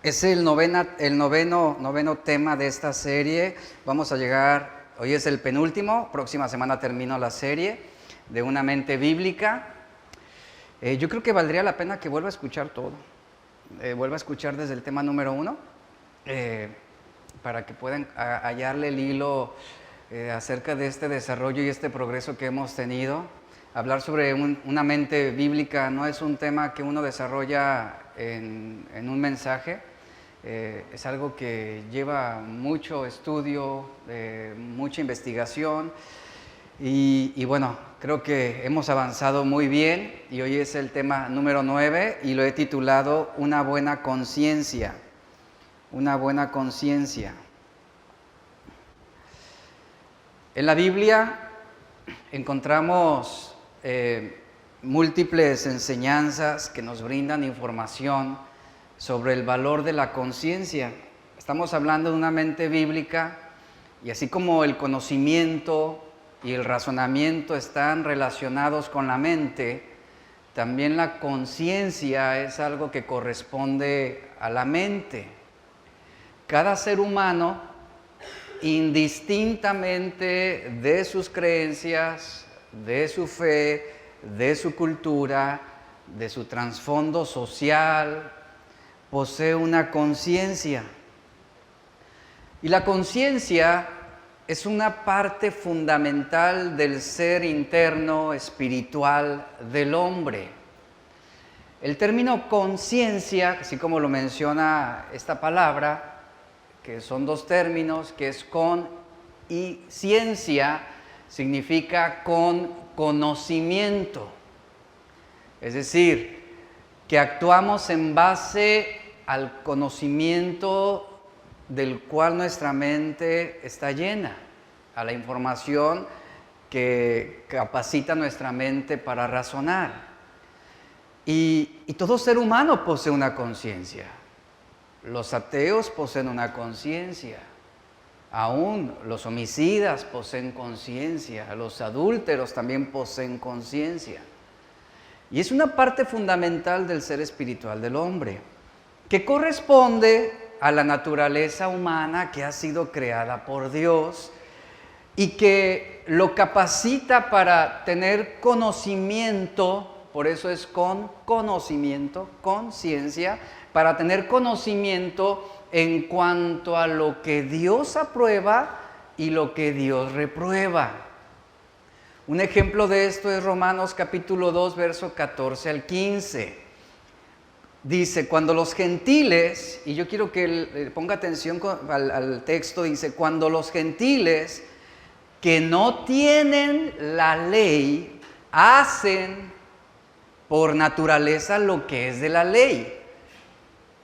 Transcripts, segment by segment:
Es el noveno tema de esta serie. Vamos a llegar, hoy es el penúltimo, próxima semana termino la serie de Una mente bíblica. Yo creo que valdría la pena que vuelva a escuchar todo, vuelva a escuchar desde el tema número 1, para que puedan hallarle el hilo acerca de este desarrollo y este progreso que hemos tenido. Hablar sobre una mente bíblica no es un tema que uno desarrolla en un mensaje, es algo que lleva mucho estudio, mucha investigación y bueno, creo que hemos avanzado muy bien y hoy es el tema número 9 y lo he titulado Una buena conciencia. Una buena conciencia. En la Biblia encontramos múltiples enseñanzas que nos brindan información sobre el valor de la conciencia. Estamos hablando de una mente bíblica y así como el conocimiento y el razonamiento están relacionados con la mente, también la conciencia es algo que corresponde a la mente. Cada ser humano, indistintamente de sus creencias, de su fe, de su cultura, de su trasfondo social, posee una conciencia. Y la conciencia es una parte fundamental del ser interno espiritual del hombre. El término conciencia, así como lo menciona esta palabra, que son dos términos, que es con y ciencia, significa con conocimiento. Es decir, que actuamos en base al conocimiento del cual nuestra mente está llena, a la información que capacita nuestra mente para razonar. Y todo ser humano posee una conciencia. Los ateos poseen una conciencia, aún los homicidas poseen conciencia, los adúlteros también poseen conciencia. Y es una parte fundamental del ser espiritual del hombre, que corresponde a la naturaleza humana que ha sido creada por Dios y que lo capacita para tener conocimiento, por eso es con conocimiento, conciencia, para tener conocimiento en cuanto a lo que Dios aprueba y lo que Dios reprueba. Un ejemplo de esto es Romanos capítulo 2, verso 14 al 15. Dice, cuando los gentiles, y yo quiero que ponga atención al texto, dice, cuando los gentiles que no tienen la ley hacen por naturaleza lo que es de la ley.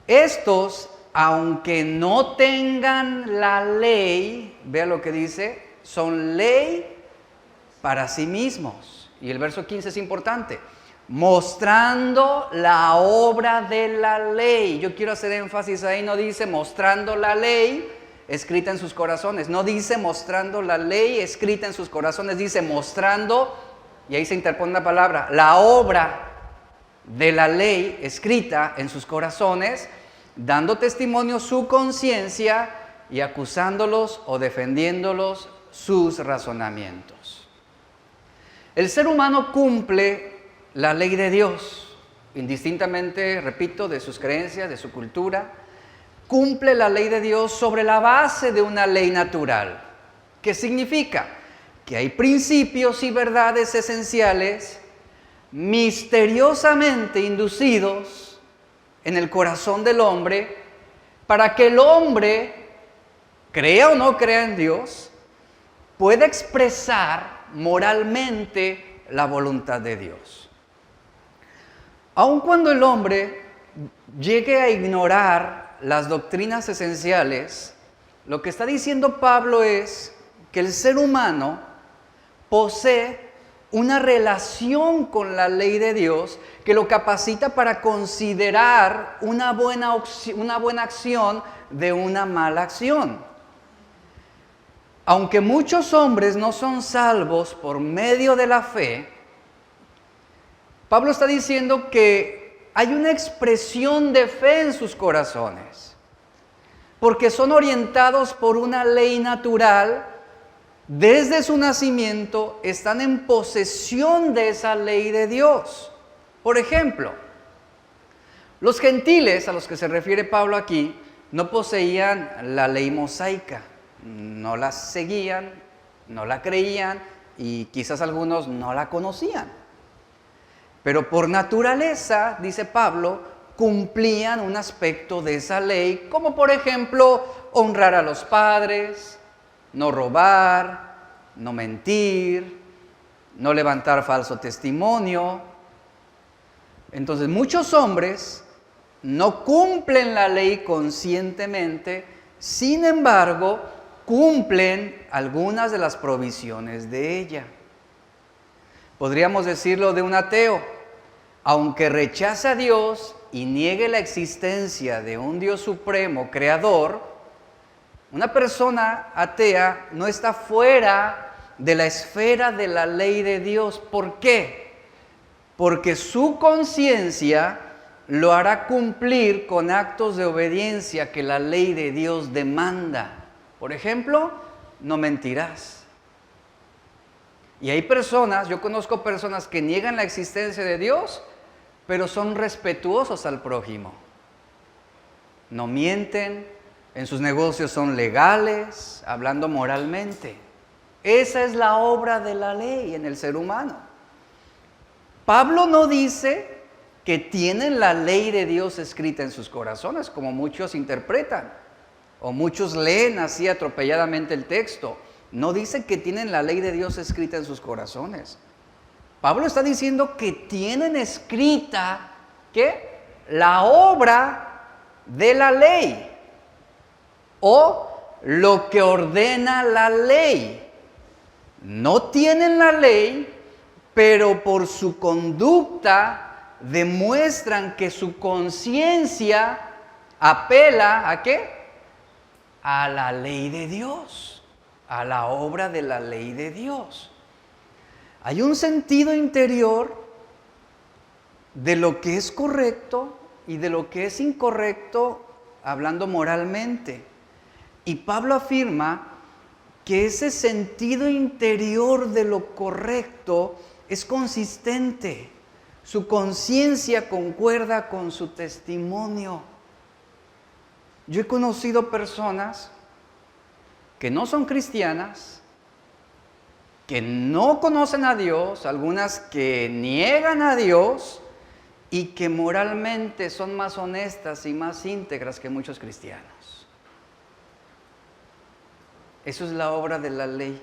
Estos, aunque no tengan la ley, vea lo que dice, son ley para sí mismos. Y el verso 15 es importante. Mostrando la obra de la ley. Yo quiero hacer énfasis ahí, no dice mostrando la ley escrita en sus corazones. No dice mostrando la ley escrita en sus corazones. Dice mostrando, y ahí se interpone la palabra, la obra de la ley escrita en sus corazones, dando testimonio su conciencia y acusándolos o defendiéndolos sus razonamientos. El ser humano cumple la ley de Dios, indistintamente, repito, de sus creencias, de su cultura, cumple la ley de Dios sobre la base de una ley natural. ¿Qué significa? Que hay principios y verdades esenciales misteriosamente inducidos en el corazón del hombre para que el hombre, crea o no crea en Dios, pueda expresar moralmente la voluntad de Dios. Aun cuando el hombre llegue a ignorar las doctrinas esenciales, lo que está diciendo Pablo es que el ser humano posee una relación con la ley de Dios que lo capacita para considerar una buena acción de una mala acción. Aunque muchos hombres no son salvos por medio de la fe, Pablo está diciendo que hay una expresión de fe en sus corazones, porque son orientados por una ley natural. Desde su nacimiento están en posesión de esa ley de Dios. Por ejemplo, los gentiles a los que se refiere Pablo aquí no poseían la ley mosaica, no la seguían, no la creían y quizás algunos no la conocían. Pero por naturaleza, dice Pablo, cumplían un aspecto de esa ley, como por ejemplo honrar a los padres, no robar, no mentir, no levantar falso testimonio. Entonces muchos hombres no cumplen la ley conscientemente, sin embargo, cumplen algunas de las provisiones de ella. Podríamos decirlo de un ateo. Aunque rechace a Dios y niegue la existencia de un Dios supremo, creador, una persona atea no está fuera de la esfera de la ley de Dios. ¿Por qué? Porque su conciencia lo hará cumplir con actos de obediencia que la ley de Dios demanda. Por ejemplo, no mentirás. Y hay personas, yo conozco personas que niegan la existencia de Dios, pero son respetuosos al prójimo. No mienten, en sus negocios son legales, hablando moralmente. Esa es la obra de la ley en el ser humano. Pablo no dice que tienen la ley de Dios escrita en sus corazones, como muchos interpretan, o muchos leen así atropelladamente el texto. No dice que tienen la ley de Dios escrita en sus corazones. Pablo está diciendo que tienen escrita, ¿qué? La obra de la ley, o lo que ordena la ley. No tienen la ley, pero por su conducta demuestran que su conciencia apela ¿a qué? A la ley de Dios, a la obra de la ley de Dios. Hay un sentido interior de lo que es correcto y de lo que es incorrecto, hablando moralmente. Y Pablo afirma que ese sentido interior de lo correcto es consistente. Su conciencia concuerda con su testimonio. Yo he conocido personas que no son cristianas, que no conocen a Dios, algunas que niegan a Dios y que moralmente son más honestas y más íntegras que muchos cristianos. Eso es la obra de la ley.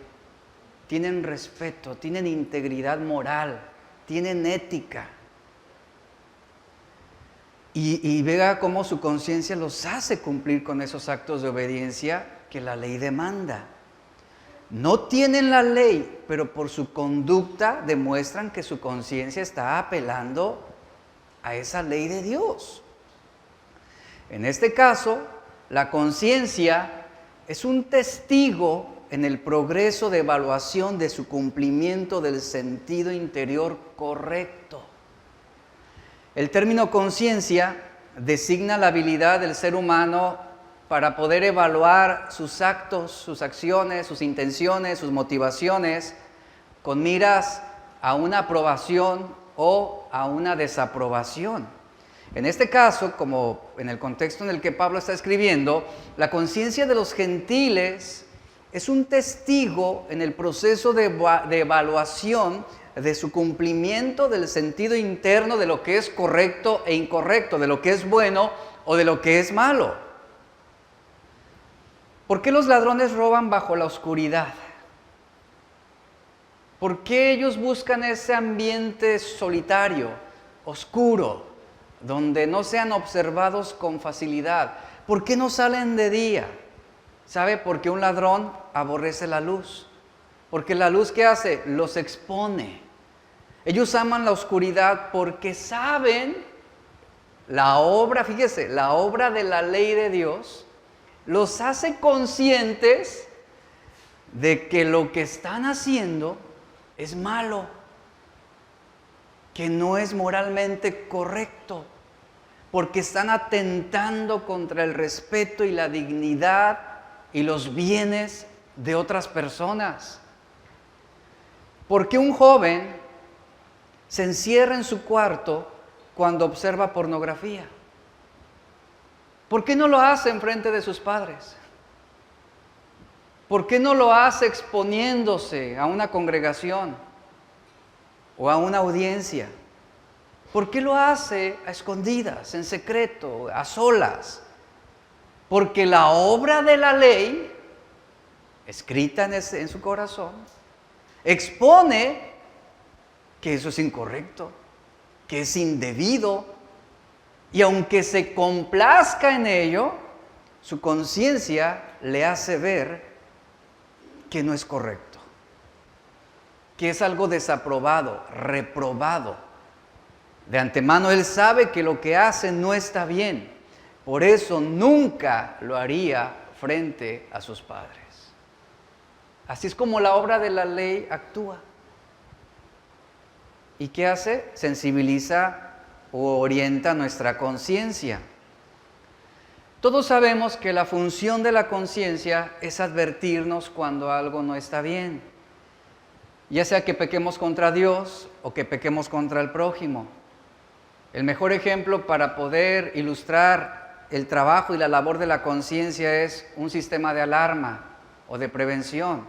Tienen respeto, tienen integridad moral, tienen ética. Y vea cómo su conciencia los hace cumplir con esos actos de obediencia que la ley demanda. No tienen la ley, pero por su conducta demuestran que su conciencia está apelando a esa ley de Dios. En este caso, la conciencia es un testigo en el progreso de evaluación de su cumplimiento del sentido interior correcto. El término conciencia designa la habilidad del ser humano para poder evaluar sus actos, sus acciones, sus intenciones, sus motivaciones, con miras a una aprobación o a una desaprobación. En este caso, como en el contexto en el que Pablo está escribiendo, la conciencia de los gentiles es un testigo en el proceso de evaluación de su cumplimiento del sentido interno de lo que es correcto e incorrecto, de lo que es bueno o de lo que es malo. ¿Por qué los ladrones roban bajo la oscuridad? ¿Por qué ellos buscan ese ambiente solitario, oscuro, donde no sean observados con facilidad? ¿Por qué no salen de día? ¿Sabe? Porque un ladrón aborrece la luz. Porque la luz, ¿qué hace? Los expone. Ellos aman la oscuridad porque saben la obra, fíjese, la obra de la ley de Dios los hace conscientes de que lo que están haciendo es malo, que no es moralmente correcto. porque están atentando contra el respeto y la dignidad y los bienes de otras personas. ¿Por qué un joven se encierra en su cuarto cuando observa pornografía? ¿Por qué no lo hace enfrente de sus padres? ¿Por qué no lo hace exponiéndose a una congregación o a una audiencia? ¿Por qué lo hace a escondidas, en secreto, a solas? Porque la obra de la ley, escrita en su corazón, expone que eso es incorrecto, que es indebido, y aunque se complazca en ello, su conciencia le hace ver que no es correcto, que es algo desaprobado, reprobado. De antemano él sabe que lo que hace no está bien, por eso nunca lo haría frente a sus padres. Así es como la obra de la ley actúa. ¿Y qué hace? Sensibiliza o orienta nuestra conciencia. Todos sabemos que la función de la conciencia es advertirnos cuando algo no está bien, ya sea que pequemos contra Dios o que pequemos contra el prójimo. El mejor ejemplo para poder ilustrar el trabajo y la labor de la conciencia es un sistema de alarma o de prevención.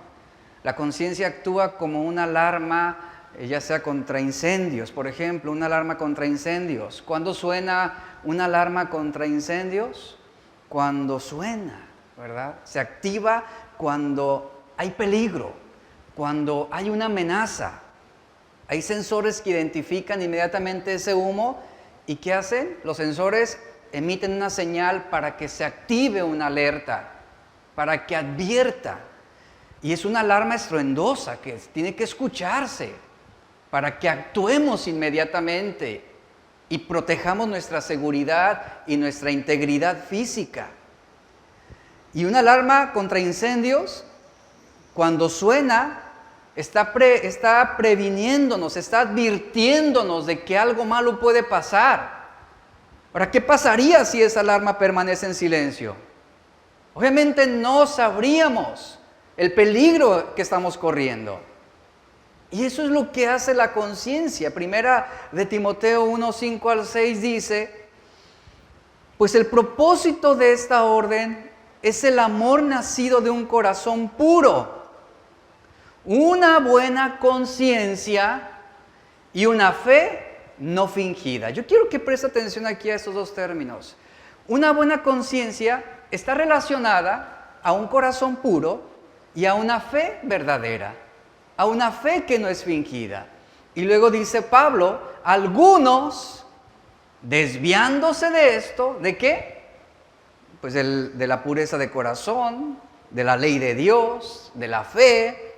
La conciencia actúa como una alarma, ya sea contra incendios, por ejemplo, una alarma contra incendios. ¿Cuándo suena una alarma contra incendios? Cuando suena, ¿verdad? Se activa cuando hay peligro, cuando hay una amenaza. Hay sensores que identifican inmediatamente ese humo y ¿qué hacen? Los sensores emiten una señal para que se active una alerta, para que advierta. Y es una alarma estruendosa que tiene que escucharse para que actuemos inmediatamente y protejamos nuestra seguridad y nuestra integridad física. Y una alarma contra incendios, cuando suena, está previniéndonos, está advirtiéndonos de que algo malo puede pasar. Ahora, ¿qué pasaría si esa alarma permanece en silencio? Obviamente no sabríamos el peligro que estamos corriendo. Y eso es lo que hace la conciencia. Primera de Timoteo 1, 5 al 6 dice, pues el propósito de esta orden es el amor nacido de un corazón puro, una buena conciencia y una fe no fingida. Yo quiero que preste atención aquí a estos dos términos. Una buena conciencia está relacionada a un corazón puro y a una fe verdadera, a una fe que no es fingida. Y luego dice Pablo, algunos desviándose de esto, ¿de qué? Pues de la pureza de corazón, de la ley de Dios, de la fe,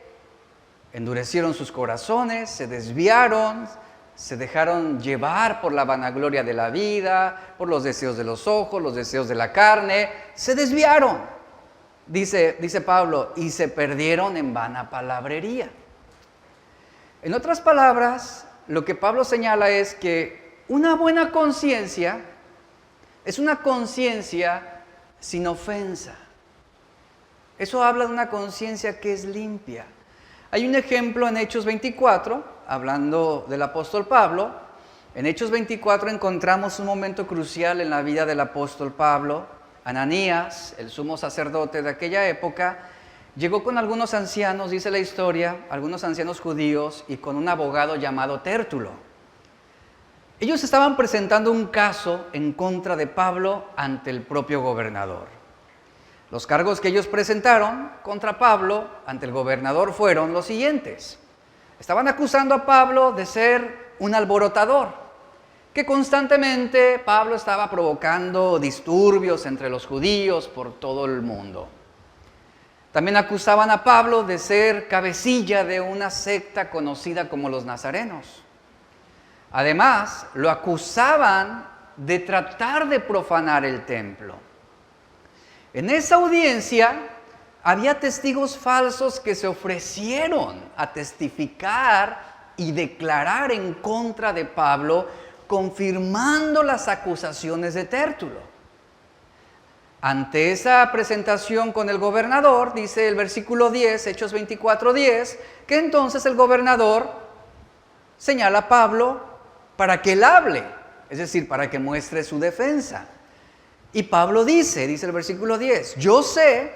endurecieron sus corazones, se desviaron, se dejaron llevar por la vanagloria de la vida, por los deseos de los ojos, los deseos de la carne, se desviaron, dice Pablo, y se perdieron en vana palabrería. En otras palabras, lo que Pablo señala es que una buena conciencia es una conciencia sin ofensa. Eso habla de una conciencia que es limpia. Hay un ejemplo en Hechos 24, hablando del apóstol Pablo. En Hechos 24 encontramos un momento crucial en la vida del apóstol Pablo. Ananías, el sumo sacerdote de aquella época, llegó con algunos ancianos, dice la historia, algunos ancianos judíos y con un abogado llamado Tértulo. Ellos estaban presentando un caso en contra de Pablo ante el propio gobernador. Los cargos que ellos presentaron contra Pablo ante el gobernador fueron los siguientes. Estaban acusando a Pablo de ser un alborotador, que constantemente Pablo estaba provocando disturbios entre los judíos por todo el mundo. También acusaban a Pablo de ser cabecilla de una secta conocida como los nazarenos. Además, lo acusaban de tratar de profanar el templo. En esa audiencia había testigos falsos que se ofrecieron a testificar y declarar en contra de Pablo confirmando las acusaciones de Tértulo. Ante esa presentación con el gobernador, dice el versículo 10, Hechos 24:10, que entonces el gobernador señala a Pablo para que él hable, es decir, para que muestre su defensa. Y Pablo dice el versículo 10, yo sé,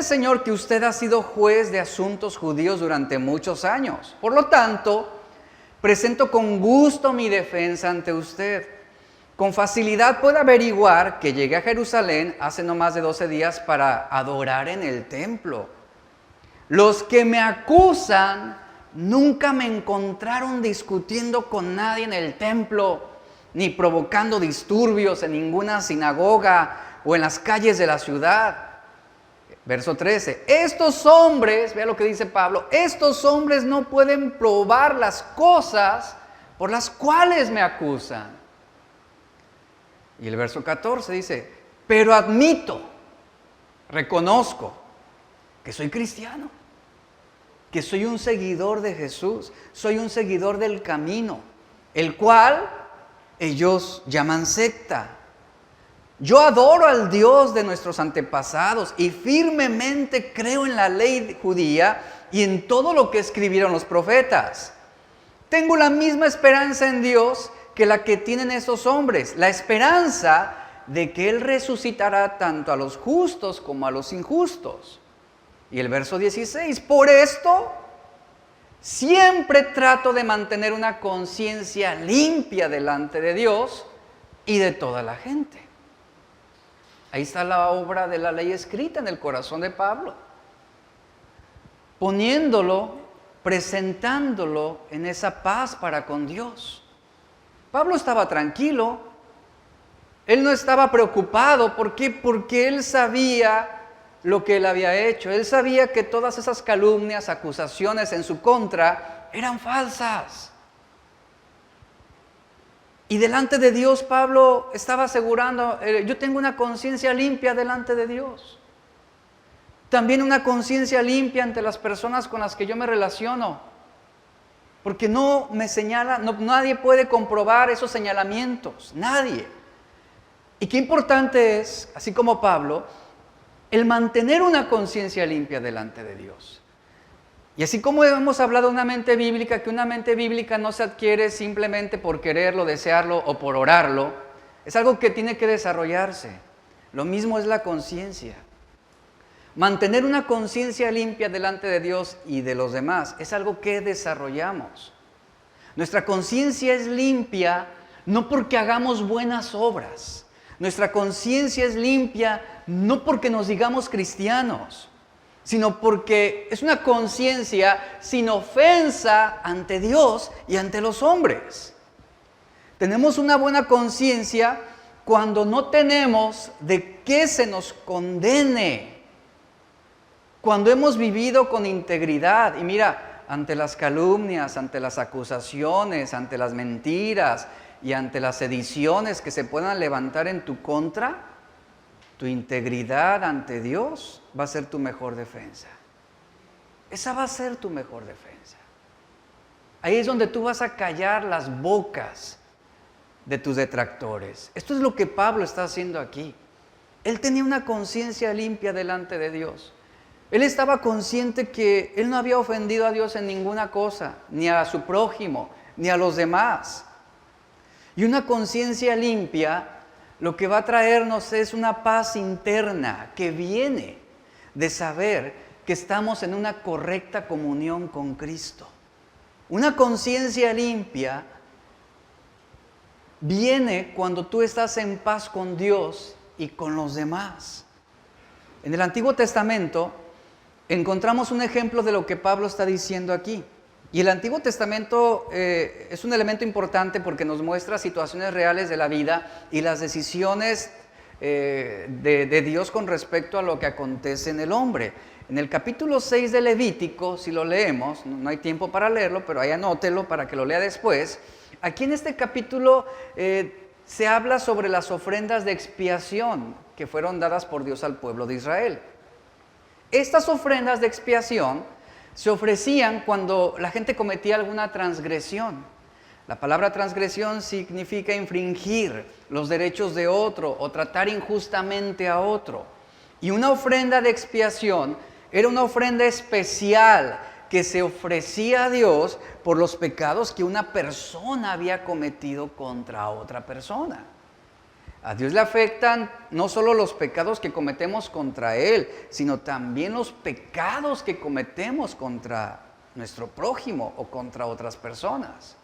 Señor, que usted ha sido juez de asuntos judíos durante muchos años. Por lo tanto, presento con gusto mi defensa ante usted. Con facilidad puede averiguar que llegué a Jerusalén hace no más de 12 días para adorar en el templo. Los que me acusan nunca me encontraron discutiendo con nadie en el templo, ni provocando disturbios en ninguna sinagoga o en las calles de la ciudad. Verso 13, estos hombres, vea lo que dice Pablo, estos hombres no pueden probar las cosas por las cuales me acusan. Y el verso 14 dice, pero admito, reconozco que soy cristiano, que soy un seguidor de Jesús, soy un seguidor del camino, el cual ellos llaman secta. Yo adoro al Dios de nuestros antepasados y firmemente creo en la ley judía y en todo lo que escribieron los profetas. Tengo la misma esperanza en Dios que la que tienen esos hombres, la esperanza de que Él resucitará tanto a los justos como a los injustos. Y el verso 16, por esto siempre trato de mantener una conciencia limpia delante de Dios y de toda la gente. Ahí está la obra de la ley escrita en el corazón de Pablo, poniéndolo, presentándolo en esa paz para con Dios. Pablo estaba tranquilo, él no estaba preocupado. ¿Por qué? Porque él sabía lo que él había hecho. Él sabía que todas esas calumnias, acusaciones en su contra eran falsas. Y delante de Dios Pablo estaba asegurando, yo tengo una conciencia limpia delante de Dios. También una conciencia limpia ante las personas con las que yo me relaciono. Porque no me señala, nadie puede comprobar esos señalamientos, nadie. Y qué importante es, así como Pablo, el mantener una conciencia limpia delante de Dios. Y así como hemos hablado de una mente bíblica, que una mente bíblica no se adquiere simplemente por quererlo, desearlo o por orarlo, es algo que tiene que desarrollarse. Lo mismo es la conciencia. Mantener una conciencia limpia delante de Dios y de los demás es algo que desarrollamos. Nuestra conciencia es limpia no porque hagamos buenas obras. Nuestra conciencia es limpia no porque nos digamos cristianos, sino porque es una conciencia sin ofensa ante Dios y ante los hombres. Tenemos una buena conciencia cuando no tenemos de qué se nos condene. Cuando hemos vivido con integridad, y mira, ante las calumnias, ante las acusaciones, ante las mentiras y ante las sediciones que se puedan levantar en tu contra, tu integridad ante Dios va a ser tu mejor defensa. Esa va a ser tu mejor defensa. Ahí es donde tú vas a callar las bocas de tus detractores. Esto es lo que Pablo está haciendo aquí. Él tenía una conciencia limpia delante de Dios. Él estaba consciente que él no había ofendido a Dios en ninguna cosa, ni a su prójimo, ni a los demás. Y una conciencia limpia lo que va a traernos es una paz interna que viene de saber que estamos en una correcta comunión con Cristo. Una conciencia limpia viene cuando tú estás en paz con Dios y con los demás. En el Antiguo Testamento encontramos un ejemplo de lo que Pablo está diciendo aquí. Y el Antiguo Testamento es un elemento importante porque nos muestra situaciones reales de la vida y las decisiones de Dios con respecto a lo que acontece en el hombre. En el capítulo 6 de Levítico, si lo leemos, no hay tiempo para leerlo, pero ahí anótelo para que lo lea después. Aquí en este capítulo se habla sobre las ofrendas de expiación que fueron dadas por Dios al pueblo de Israel. Estas ofrendas de expiación se ofrecían cuando la gente cometía alguna transgresión. La palabra transgresión significa infringir los derechos de otro o tratar injustamente a otro. Y una ofrenda de expiación era una ofrenda especial que se ofrecía a Dios por los pecados que una persona había cometido contra otra persona. A Dios le afectan no solo los pecados que cometemos contra Él, sino también los pecados que cometemos contra nuestro prójimo o contra otras personas.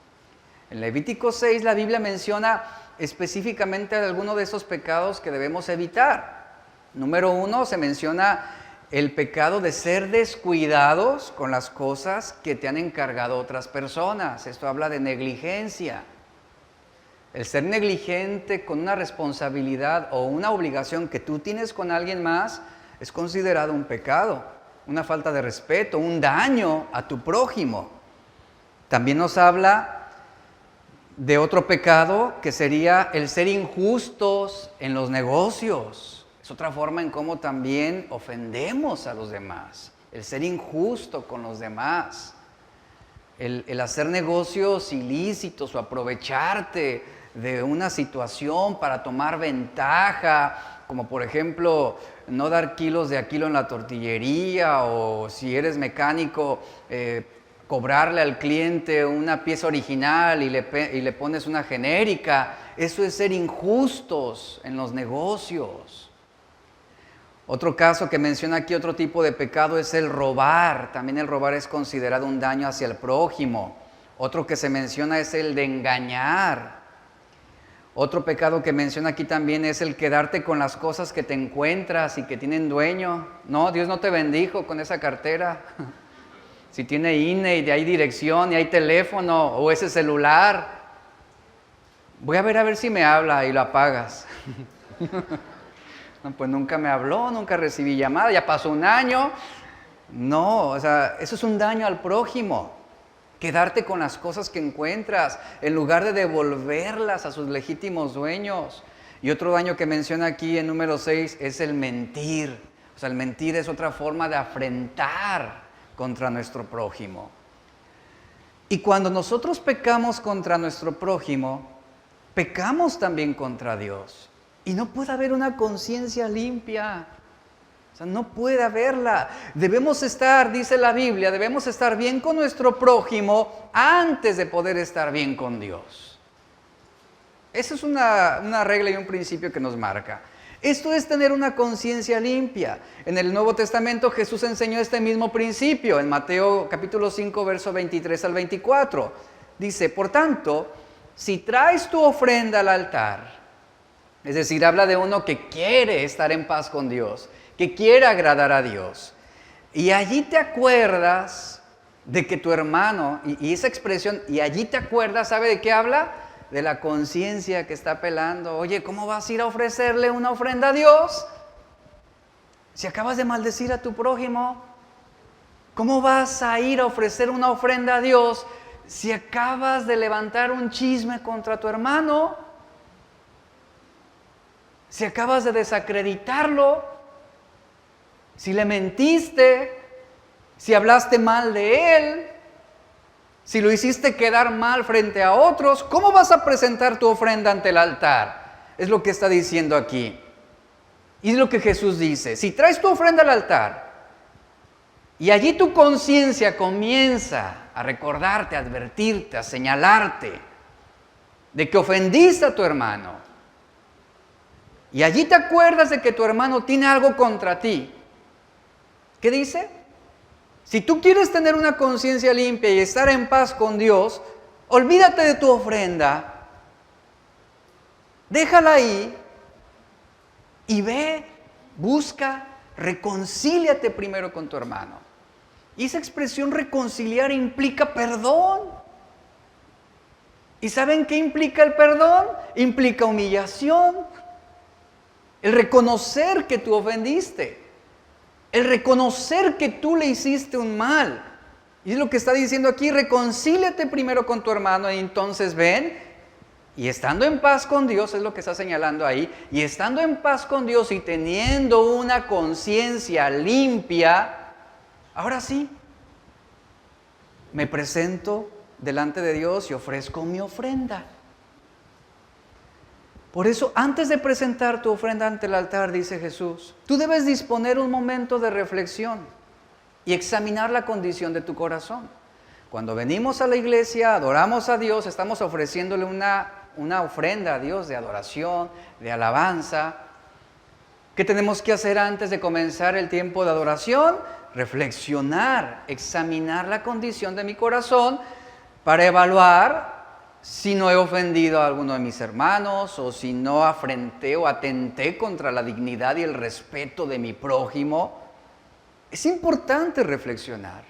En Levítico 6 la Biblia menciona específicamente algunos de esos pecados que debemos evitar. Número 1, se menciona el pecado de ser descuidados con las cosas que te han encargado otras personas. Esto habla de negligencia. El ser negligente con una responsabilidad o una obligación que tú tienes con alguien más es considerado un pecado, una falta de respeto, un daño a tu prójimo. También nos habla de otro pecado que sería el ser injustos en los negocios. Es otra forma en cómo también ofendemos a los demás. El ser injusto con los demás. El hacer negocios ilícitos o aprovecharte de una situación para tomar ventaja, como por ejemplo no dar kilos de a kilo en la tortillería, o si eres mecánico, cobrarle al cliente una pieza original y le pones una genérica. Eso es ser injustos en los negocios. Otro caso que menciona aquí, otro tipo de pecado, es el robar. También el robar es considerado un daño hacia el prójimo. Otro que se menciona es el de engañar. Otro pecado que menciona aquí también es el quedarte con las cosas que te encuentras y que tienen dueño. No, Dios no te bendijo con esa cartera. Si tiene INE y hay dirección y hay teléfono o ese celular, voy a ver si me habla y lo apagas. No, pues nunca me habló, nunca recibí llamada, ya pasó un año. No, o sea, eso es un daño al prójimo. Quedarte con las cosas que encuentras en lugar de devolverlas a sus legítimos dueños. Y otro daño que menciona aquí en número 6 es el mentir. O sea, el mentir es otra forma de afrentar contra nuestro prójimo. Y cuando nosotros pecamos contra nuestro prójimo, pecamos también contra Dios. Y no puede haber una conciencia limpia. O sea, no puede haberla. Debemos estar, dice la Biblia, debemos estar bien con nuestro prójimo antes de poder estar bien con Dios. Esa es una regla y un principio que nos marca. Esto es tener una conciencia limpia. En el Nuevo Testamento Jesús enseñó este mismo principio. En Mateo capítulo 5, verso 23 al 24. Dice, por tanto, si traes tu ofrenda al altar, es decir, habla de uno que quiere estar en paz con Dios, que quiere agradar a Dios, y allí te acuerdas de que tu hermano, y esa expresión, y allí te acuerdas, ¿sabe de qué habla? De la conciencia que está apelando. Oye, ¿cómo vas a ir a ofrecerle una ofrenda a Dios si acabas de maldecir a tu prójimo? ¿Cómo vas a ir a ofrecer una ofrenda a Dios si acabas de levantar un chisme contra tu hermano? Si acabas de desacreditarlo, si le mentiste, si hablaste mal de él, si lo hiciste quedar mal frente a otros, ¿cómo vas a presentar tu ofrenda ante el altar? Es lo que está diciendo aquí. Y es lo que Jesús dice. Si traes tu ofrenda al altar y allí tu conciencia comienza a recordarte, a advertirte, a señalarte de que ofendiste a tu hermano, y allí te acuerdas de que tu hermano tiene algo contra ti, ¿qué dice? Si tú quieres tener una conciencia limpia y estar en paz con Dios, olvídate de tu ofrenda, déjala ahí y ve, busca, reconcíliate primero con tu hermano. Y esa expresión reconciliar implica perdón. ¿Y saben qué implica el perdón? Implica humillación. El reconocer que tú ofendiste. El reconocer que tú le hiciste un mal. Y es lo que está diciendo aquí, reconcíliate primero con tu hermano y entonces ven, y estando en paz con Dios, es lo que está señalando ahí, y estando en paz con Dios y teniendo una conciencia limpia, ahora sí, me presento delante de Dios y ofrezco mi ofrenda. Por eso, antes de presentar tu ofrenda ante el altar, dice Jesús, tú debes disponer un momento de reflexión y examinar la condición de tu corazón. Cuando venimos a la iglesia, adoramos a Dios, estamos ofreciéndole una ofrenda a Dios de adoración, de alabanza. ¿Qué tenemos que hacer antes de comenzar el tiempo de adoración? Reflexionar, examinar la condición de mi corazón para evaluar si no he ofendido a alguno de mis hermanos o si no afrenté o atenté contra la dignidad y el respeto de mi prójimo. Es importante reflexionar.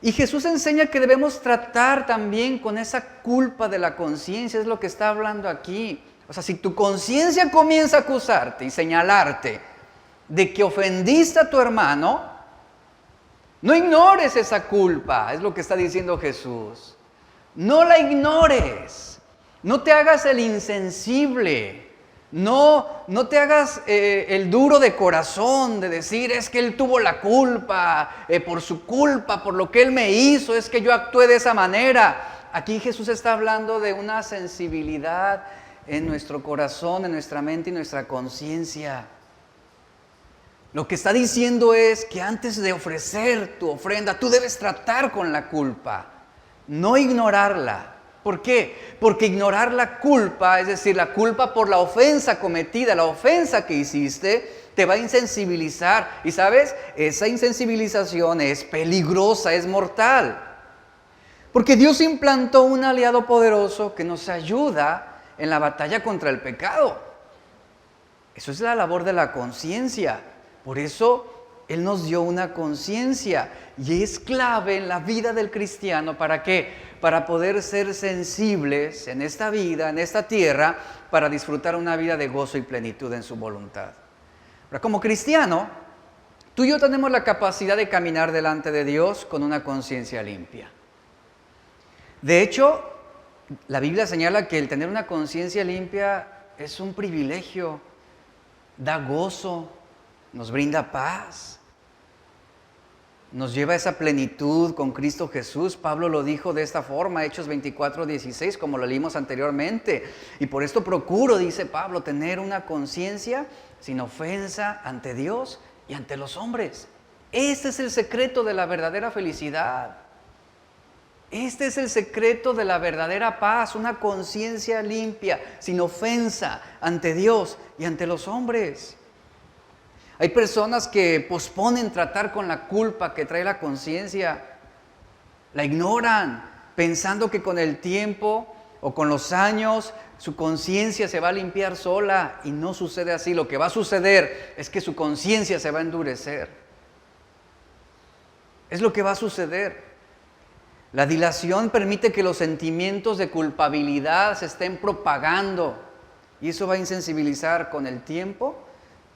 Y Jesús enseña que debemos tratar también con esa culpa de la conciencia, es lo que está hablando aquí. O sea, si tu conciencia comienza a acusarte y señalarte de que ofendiste a tu hermano, no ignores esa culpa, es lo que está diciendo Jesús. No la ignores, no te hagas el insensible, no te hagas el duro de corazón de decir es que él tuvo la culpa, por su culpa, por lo que él me hizo, es que yo actué de esa manera. Aquí Jesús está hablando de una sensibilidad en nuestro corazón, en nuestra mente y nuestra conciencia. Lo que está diciendo es que antes de ofrecer tu ofrenda, tú debes tratar con la culpa, no ignorarla. ¿Por qué? Porque ignorar la culpa, es decir, la culpa por la ofensa cometida, la ofensa que hiciste, te va a insensibilizar. Y ¿sabes? Esa insensibilización es peligrosa, es mortal. Porque Dios implantó un aliado poderoso que nos ayuda en la batalla contra el pecado. Eso es la labor de la conciencia. Por eso Él nos dio una conciencia y es clave en la vida del cristiano. ¿Para qué? Para poder ser sensibles en esta vida, en esta tierra, para disfrutar una vida de gozo y plenitud en su voluntad. Ahora, como cristiano, tú y yo tenemos la capacidad de caminar delante de Dios con una conciencia limpia. De hecho, la Biblia señala que el tener una conciencia limpia es un privilegio, da gozo, nos brinda paz, nos lleva a esa plenitud con Cristo Jesús. Pablo lo dijo de esta forma, Hechos 24:16, como lo leímos anteriormente. Y por esto procuro, dice Pablo, tener una conciencia sin ofensa ante Dios y ante los hombres. Este es el secreto de la verdadera felicidad. Este es el secreto de la verdadera paz, una conciencia limpia, sin ofensa ante Dios y ante los hombres. Hay personas que posponen tratar con la culpa que trae la conciencia, la ignoran, pensando que con el tiempo o con los años su conciencia se va a limpiar sola, y no sucede así. Lo que va a suceder es que su conciencia se va a endurecer. Es lo que va a suceder. La dilación permite que los sentimientos de culpabilidad se estén propagando y eso va a insensibilizar con el tiempo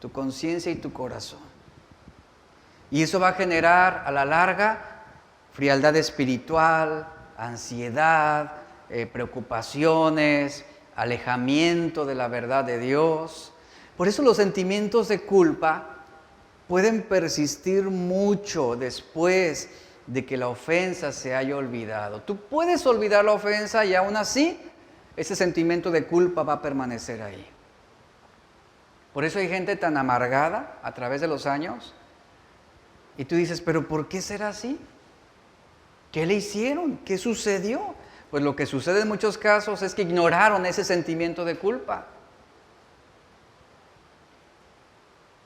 tu conciencia y tu corazón. Y eso va a generar a la larga frialdad espiritual, ansiedad, preocupaciones, alejamiento de la verdad de Dios. Por eso los sentimientos de culpa pueden persistir mucho después de que la ofensa se haya olvidado. Tú puedes olvidar la ofensa y aún así ese sentimiento de culpa va a permanecer ahí. Por eso hay gente tan amargada a través de los años. Y tú dices, ¿pero por qué será así? ¿Qué le hicieron? ¿Qué sucedió? Pues lo que sucede en muchos casos es que ignoraron ese sentimiento de culpa.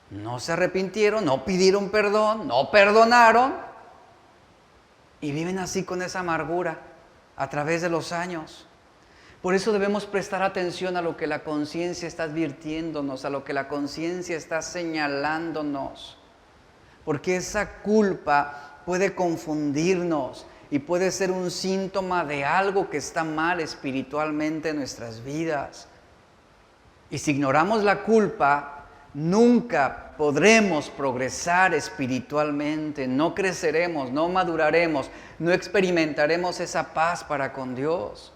No se arrepintieron, no pidieron perdón, no perdonaron. Y viven así con esa amargura a través de los años. Por eso debemos prestar atención a lo que la conciencia está advirtiéndonos, a lo que la conciencia está señalándonos. Porque esa culpa puede confundirnos y puede ser un síntoma de algo que está mal espiritualmente en nuestras vidas. Y si ignoramos la culpa, nunca podremos progresar espiritualmente, no creceremos, no maduraremos, no experimentaremos esa paz para con Dios.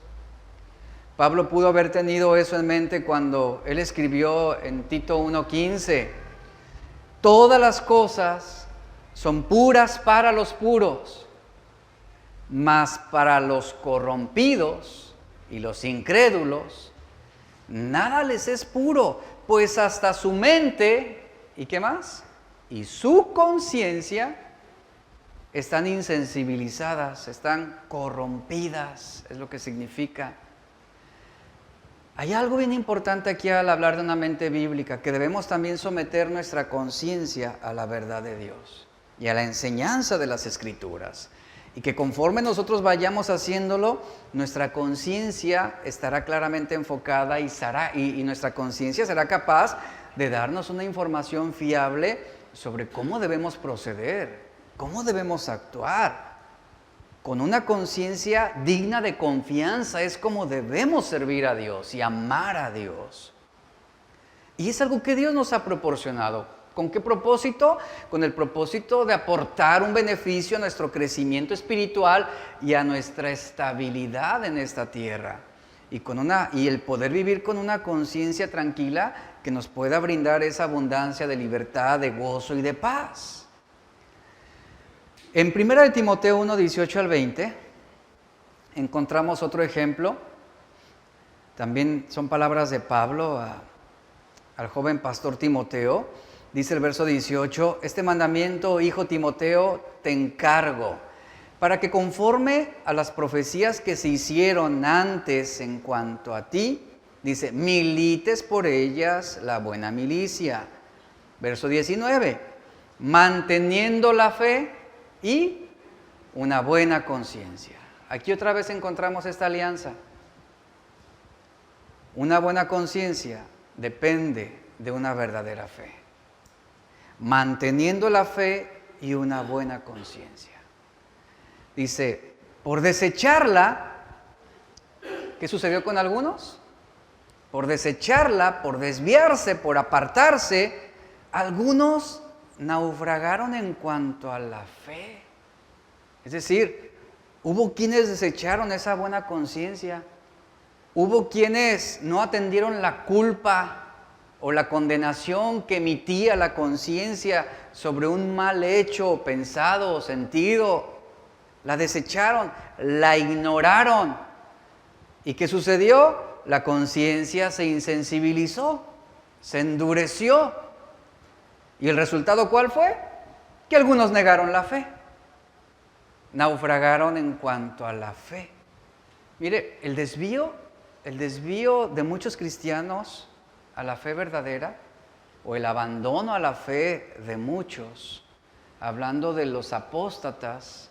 Pablo pudo haber tenido eso en mente cuando él escribió en Tito 1:15, todas las cosas son puras para los puros, Mas para los corrompidos y los incrédulos, nada les es puro, pues hasta su mente, ¿y qué más? Y su conciencia están insensibilizadas, están corrompidas, es lo que significa. Hay algo bien importante aquí al hablar de una mente bíblica, que debemos también someter nuestra conciencia a la verdad de Dios y a la enseñanza de las Escrituras. Y que conforme nosotros vayamos haciéndolo, nuestra conciencia estará claramente enfocada y nuestra conciencia será capaz de darnos una información fiable sobre cómo debemos proceder, cómo debemos actuar. Con una conciencia digna de confianza es como debemos servir a Dios y amar a Dios. Y es algo que Dios nos ha proporcionado. ¿Con qué propósito? Con el propósito de aportar un beneficio a nuestro crecimiento espiritual y a nuestra estabilidad en esta tierra. Y el poder vivir con una conciencia tranquila que nos pueda brindar esa abundancia de libertad, de gozo y de paz. En 1 Timoteo 1, 18 al 20, encontramos otro ejemplo. También son palabras de Pablo al joven pastor Timoteo. Dice el verso 18, este mandamiento, hijo Timoteo, te encargo, para que conforme a las profecías que se hicieron antes en cuanto a ti, dice, milites por ellas la buena milicia. Verso 19, manteniendo la fe y una buena conciencia. Aquí otra vez encontramos esta alianza. Una buena conciencia depende de una verdadera fe. Manteniendo la fe y una buena conciencia. Dice, por desecharla, ¿qué sucedió con algunos? Por desecharla, por desviarse, por apartarse, algunos naufragaron en cuanto a la fe. Es decir, hubo quienes desecharon esa buena conciencia. Hubo quienes no atendieron la culpa o la condenación que emitía la conciencia sobre un mal hecho, pensado o sentido. La desecharon, la ignoraron. ¿Y qué sucedió? La conciencia se insensibilizó, se endureció. ¿Y el resultado cuál fue? Que algunos negaron la fe. Naufragaron en cuanto a la fe. Mire, el desvío de muchos cristianos a la fe verdadera, o el abandono a la fe de muchos, hablando de los apóstatas,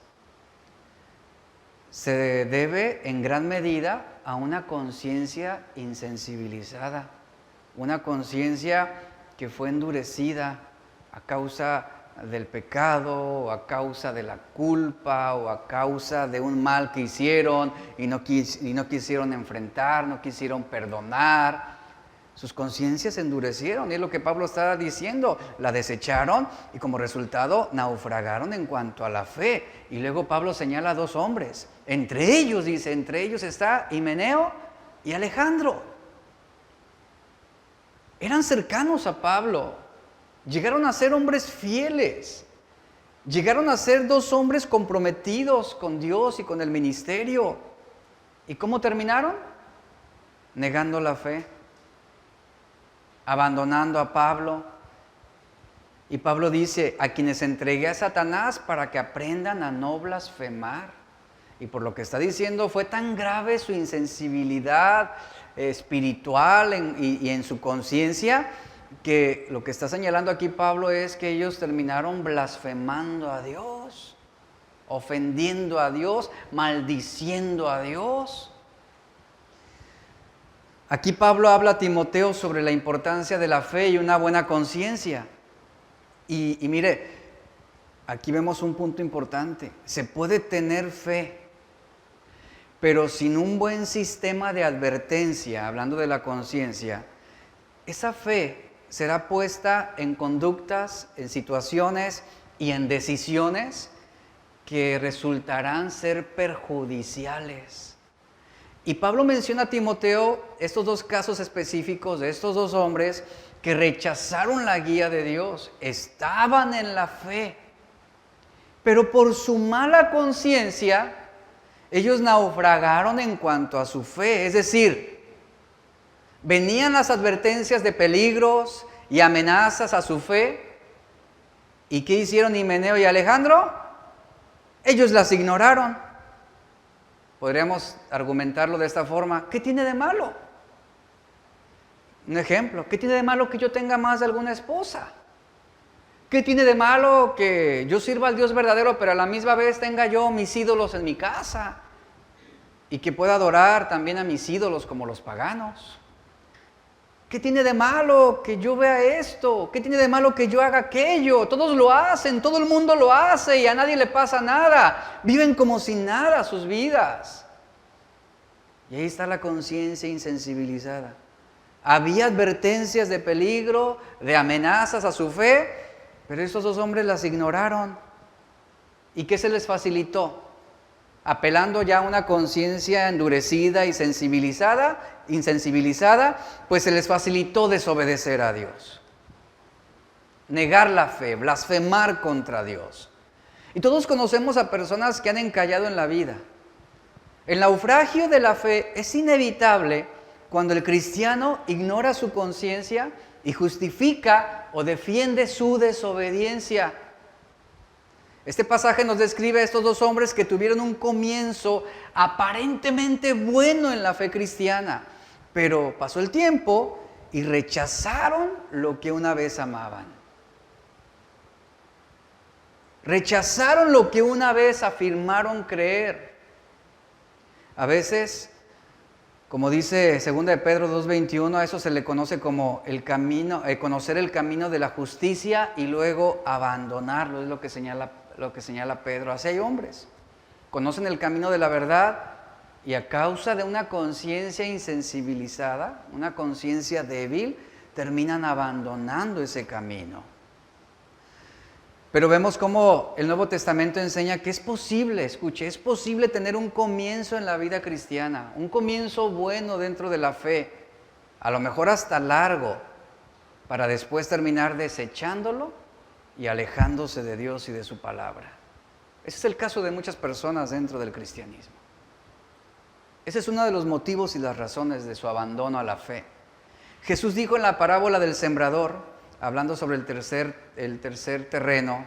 se debe en gran medida a una conciencia insensibilizada, una conciencia que fue endurecida a causa del pecado, o a causa de la culpa, o a causa de un mal que hicieron y no quisieron enfrentar, no quisieron perdonar. Sus conciencias se endurecieron, y es lo que Pablo estaba diciendo, la desecharon y como resultado naufragaron en cuanto a la fe. Y luego Pablo señala a dos hombres, entre ellos está Himeneo y Alejandro. Eran cercanos a Pablo, llegaron a ser hombres fieles, llegaron a ser dos hombres comprometidos con Dios y con el ministerio. ¿Y cómo terminaron? Negando la fe, abandonando a Pablo. Y Pablo dice, a quienes entregué a Satanás para que aprendan a no blasfemar. Y por lo que está diciendo, fue tan grave su insensibilidad espiritual y en su conciencia, que lo que está señalando aquí Pablo es que ellos terminaron blasfemando a Dios, ofendiendo a Dios, maldiciendo a Dios. Aquí Pablo habla a Timoteo sobre la importancia de la fe y una buena conciencia. Y mire, aquí vemos un punto importante. Se puede tener fe, pero sin un buen sistema de advertencia, hablando de la conciencia, esa fe será puesta en conductas, en situaciones y en decisiones que resultarán ser perjudiciales. Y Pablo menciona a Timoteo estos dos casos específicos de estos dos hombres que rechazaron la guía de Dios, estaban en la fe, pero por su mala conciencia Ellos naufragaron en cuanto a su fe, es decir, venían las advertencias de peligros y amenazas a su fe. ¿Y qué hicieron Himeneo y Alejandro? Ellos las ignoraron. Podríamos argumentarlo de esta forma: ¿qué tiene de malo? Un ejemplo: ¿qué tiene de malo que yo tenga más de alguna esposa? ¿Qué tiene de malo que yo sirva al Dios verdadero, pero a la misma vez tenga yo mis ídolos en mi casa? Y que pueda adorar también a mis ídolos como los paganos. ¿Qué tiene de malo que yo vea esto? ¿Qué tiene de malo que yo haga aquello? Todos lo hacen, todo el mundo lo hace y a nadie le pasa nada. Viven como si nada sus vidas. Y ahí está la conciencia insensibilizada. Había advertencias de peligro, de amenazas a su fe, pero estos dos hombres las ignoraron. ¿Y qué se les facilitó? Apelando ya a una conciencia endurecida y insensibilizada, pues se les facilitó desobedecer a Dios. Negar la fe, blasfemar contra Dios. Y todos conocemos a personas que han encallado en la vida. El naufragio de la fe es inevitable cuando el cristiano ignora su conciencia y justifica o defiende su desobediencia. Este pasaje nos describe a estos dos hombres que tuvieron un comienzo aparentemente bueno en la fe cristiana, pero pasó el tiempo y rechazaron lo que una vez amaban. Rechazaron lo que una vez afirmaron creer. A veces, como dice 2 de Pedro 2:21, a eso se le conoce como el camino, conocer el camino de la justicia y luego abandonarlo, es lo que señala Pedro. Así hay hombres, conocen el camino de la verdad y a causa de una conciencia insensibilizada, una conciencia débil, terminan abandonando ese camino. Pero vemos cómo el Nuevo Testamento enseña que es posible, escuche, es posible tener un comienzo en la vida cristiana, un comienzo bueno dentro de la fe, a lo mejor hasta largo, para después terminar desechándolo y alejándose de Dios y de su palabra. Ese es el caso de muchas personas dentro del cristianismo. Ese es uno de los motivos y las razones de su abandono a la fe. Jesús dijo en la parábola del sembrador, hablando sobre el tercer terreno,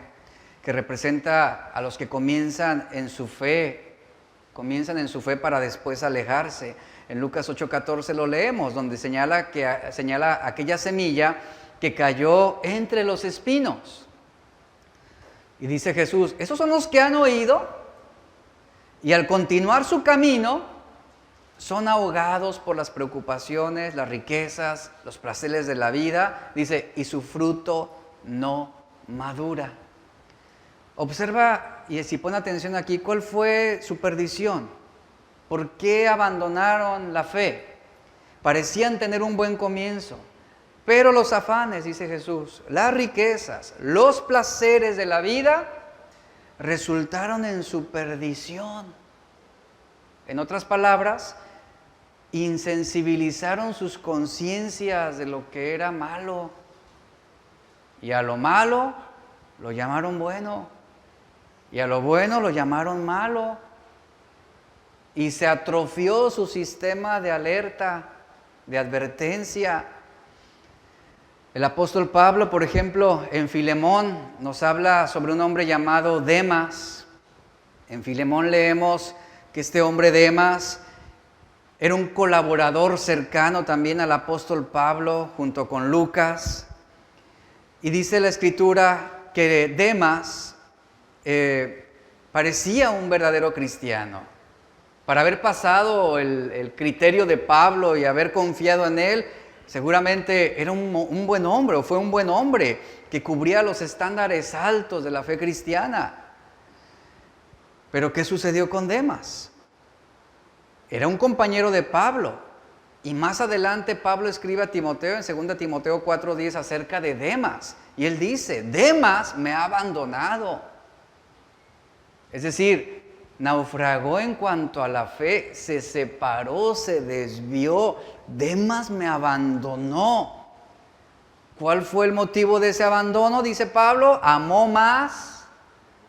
que representa a los que comienzan en su fe para después alejarse. En Lucas 8:14 lo leemos, donde señala aquella semilla que cayó entre los espinos. Y dice Jesús: esos son los que han oído y al continuar su camino son ahogados por las preocupaciones, las riquezas, los placeres de la vida. Dice, y su fruto no madura. Observa, y si pone atención aquí, ¿cuál fue su perdición? ¿Por qué abandonaron la fe? Parecían tener un buen comienzo, pero los afanes, dice Jesús, las riquezas, los placeres de la vida resultaron en su perdición. En otras palabras, insensibilizaron sus conciencias de lo que era malo. Y a lo malo lo llamaron bueno. Y a lo bueno lo llamaron malo. Y se atrofió su sistema de alerta, de advertencia. El apóstol Pablo, por ejemplo, en Filemón, nos habla sobre un hombre llamado Demas. En Filemón leemos que este hombre Demas era un colaborador cercano también al apóstol Pablo, junto con Lucas. Y dice la Escritura que Demas parecía un verdadero cristiano. Para haber pasado el criterio de Pablo y haber confiado en él, seguramente era un buen hombre, o fue un buen hombre que cubría los estándares altos de la fe cristiana. Pero ¿qué sucedió con Demas? Era un compañero de Pablo. Y más adelante Pablo escribe a Timoteo en 2 Timoteo 4:10 acerca de Demas. Y él dice, Demas me ha abandonado. Es decir, naufragó en cuanto a la fe, se separó, se desvió. Demas me abandonó. ¿Cuál fue el motivo de ese abandono? Dice Pablo, amó más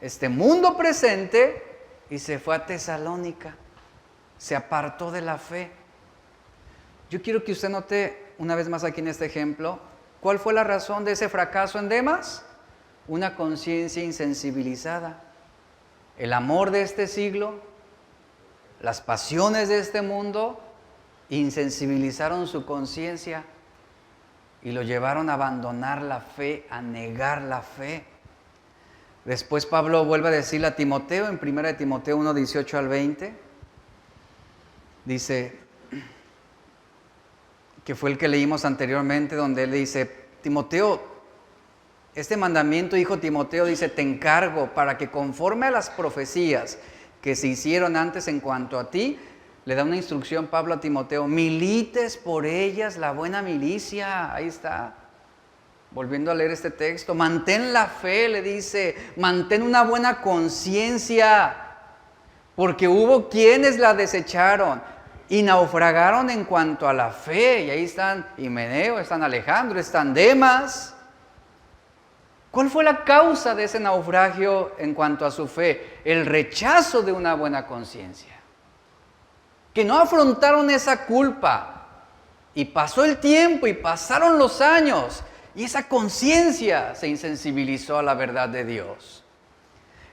este mundo presente y se fue a Tesalónica. Se apartó de la fe. Yo quiero que usted note una vez más aquí en este ejemplo, ¿cuál fue la razón de ese fracaso en Demas? Una conciencia insensibilizada. El amor de este siglo, las pasiones de este mundo, insensibilizaron su conciencia y lo llevaron a abandonar la fe, a negar la fe. Después Pablo vuelve a decirle a Timoteo, en 1 Timoteo 1, 18 al 20, dice, que fue el que leímos anteriormente, donde él le dice, Timoteo, este mandamiento, hijo Timoteo, dice, te encargo para que conforme a las profecías que se hicieron antes en cuanto a ti, le da una instrucción Pablo a Timoteo, milites por ellas la buena milicia. Ahí está, volviendo a leer este texto, mantén la fe, le dice, mantén una buena conciencia, porque hubo quienes la desecharon y naufragaron en cuanto a la fe. Y ahí están Himeneo, están Alejandro, están Demas. ¿Cuál fue la causa de ese naufragio en cuanto a su fe? El rechazo de una buena conciencia. Que no afrontaron esa culpa. Y pasó el tiempo y pasaron los años. Y esa conciencia se insensibilizó a la verdad de Dios.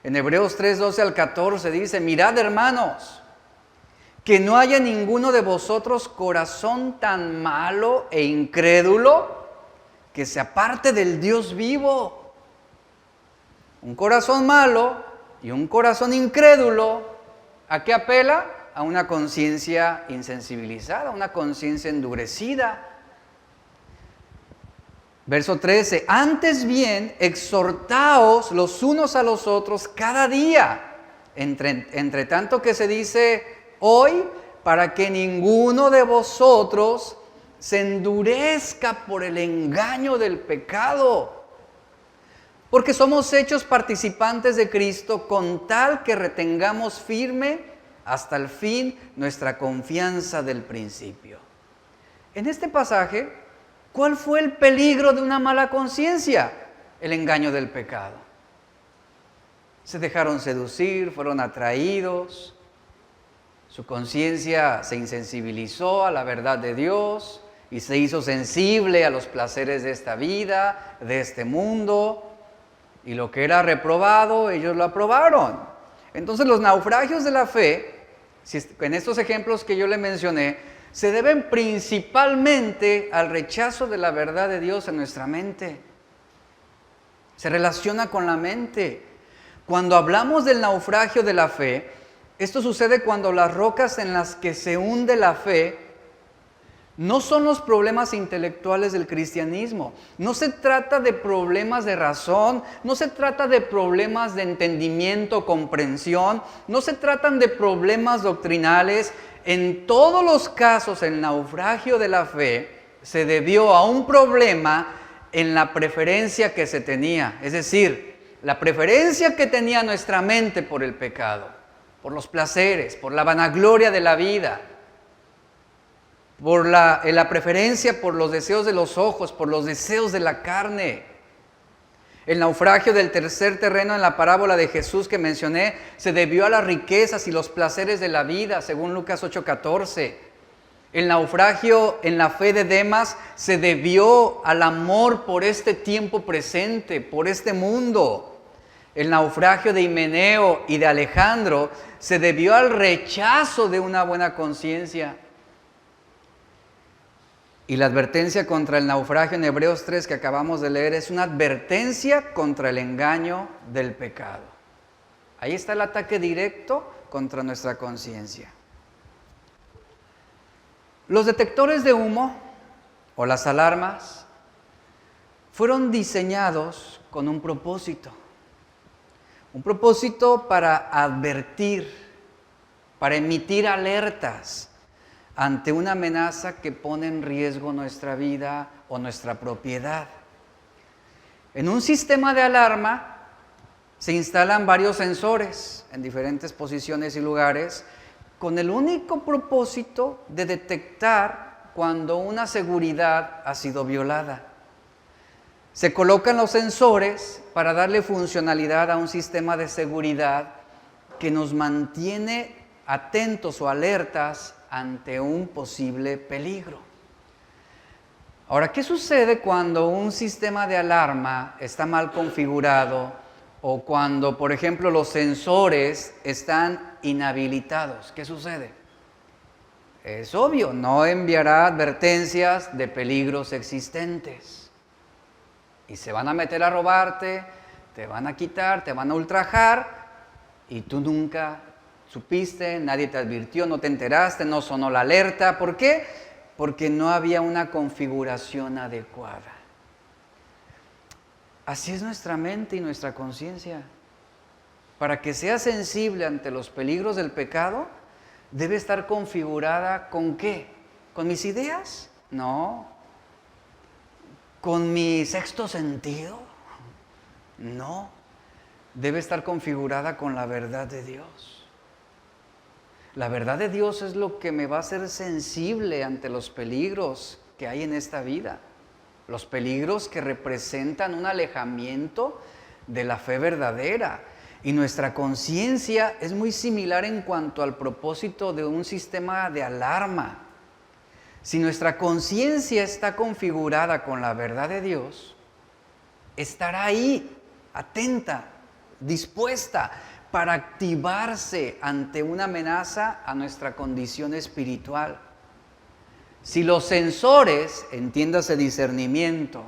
En Hebreos 3, 12 al 14 dice, mirad hermanos, que no haya ninguno de vosotros corazón tan malo e incrédulo que se aparte del Dios vivo. Un corazón malo y un corazón incrédulo, ¿a qué apela? A una conciencia insensibilizada, una conciencia endurecida. Verso 13, antes bien, exhortaos los unos a los otros cada día, entre tanto que se dice hoy, para que ninguno de vosotros se endurezca por el engaño del pecado. Porque somos hechos participantes de Cristo con tal que retengamos firme hasta el fin nuestra confianza del principio. En este pasaje, ¿cuál fue el peligro de una mala conciencia? El engaño del pecado. Se dejaron seducir, fueron atraídos, su conciencia se insensibilizó a la verdad de Dios y se hizo sensible a los placeres de esta vida, de este mundo. Y lo que era reprobado, ellos lo aprobaron. Entonces los naufragios de la fe, en estos ejemplos que yo le mencioné, se deben principalmente al rechazo de la verdad de Dios en nuestra mente. Se relaciona con la mente. Cuando hablamos del naufragio de la fe, esto sucede cuando las rocas en las que se hunde la fe no son los problemas intelectuales del cristianismo. No se trata de problemas de razón, no se trata de problemas de entendimiento, comprensión, no se tratan de problemas doctrinales. En todos los casos, el naufragio de la fe se debió a un problema en la preferencia que se tenía. Es decir, la preferencia que tenía nuestra mente por el pecado, por los placeres, por la vanagloria de la vida, por la preferencia por los deseos de los ojos, por los deseos de la carne. El naufragio del tercer terreno en la parábola de Jesús que mencioné se debió a las riquezas y los placeres de la vida, según Lucas 8:14. El naufragio en la fe de Demas se debió al amor por este tiempo presente, por este mundo. El naufragio de Himeneo y de Alejandro se debió al rechazo de una buena conciencia. Y la advertencia contra el naufragio en Hebreos 3 que acabamos de leer es una advertencia contra el engaño del pecado. Ahí está el ataque directo contra nuestra conciencia. Los detectores de humo o las alarmas fueron diseñados con un propósito. Un propósito para advertir, para emitir alertas ante una amenaza que pone en riesgo nuestra vida o nuestra propiedad. En un sistema de alarma se instalan varios sensores en diferentes posiciones y lugares con el único propósito de detectar cuando una seguridad ha sido violada. Se colocan los sensores para darle funcionalidad a un sistema de seguridad que nos mantiene atentos o alertas ante un posible peligro. Ahora, ¿qué sucede cuando un sistema de alarma está mal configurado o cuando, por ejemplo, los sensores están inhabilitados? ¿Qué sucede? Es obvio, no enviará advertencias de peligros existentes. Y se van a meter a robarte, te van a quitar, te van a ultrajar y tú nunca supiste, nadie te advirtió, no te enteraste, no sonó la alerta. ¿Por qué? Porque no había una configuración adecuada. Así es nuestra mente y nuestra conciencia. Para que sea sensible ante los peligros del pecado, debe estar configurada ¿con qué? ¿Con mis ideas? No. ¿Con mi sexto sentido? No. Debe estar configurada con la verdad de Dios. La verdad de Dios es lo que me va a hacer sensible ante los peligros que hay en esta vida. Los peligros que representan un alejamiento de la fe verdadera. Y nuestra conciencia es muy similar en cuanto al propósito de un sistema de alarma. Si nuestra conciencia está configurada con la verdad de Dios, estará ahí, atenta, dispuesta para activarse ante una amenaza a nuestra condición espiritual. Si los sensores, entiéndase discernimiento,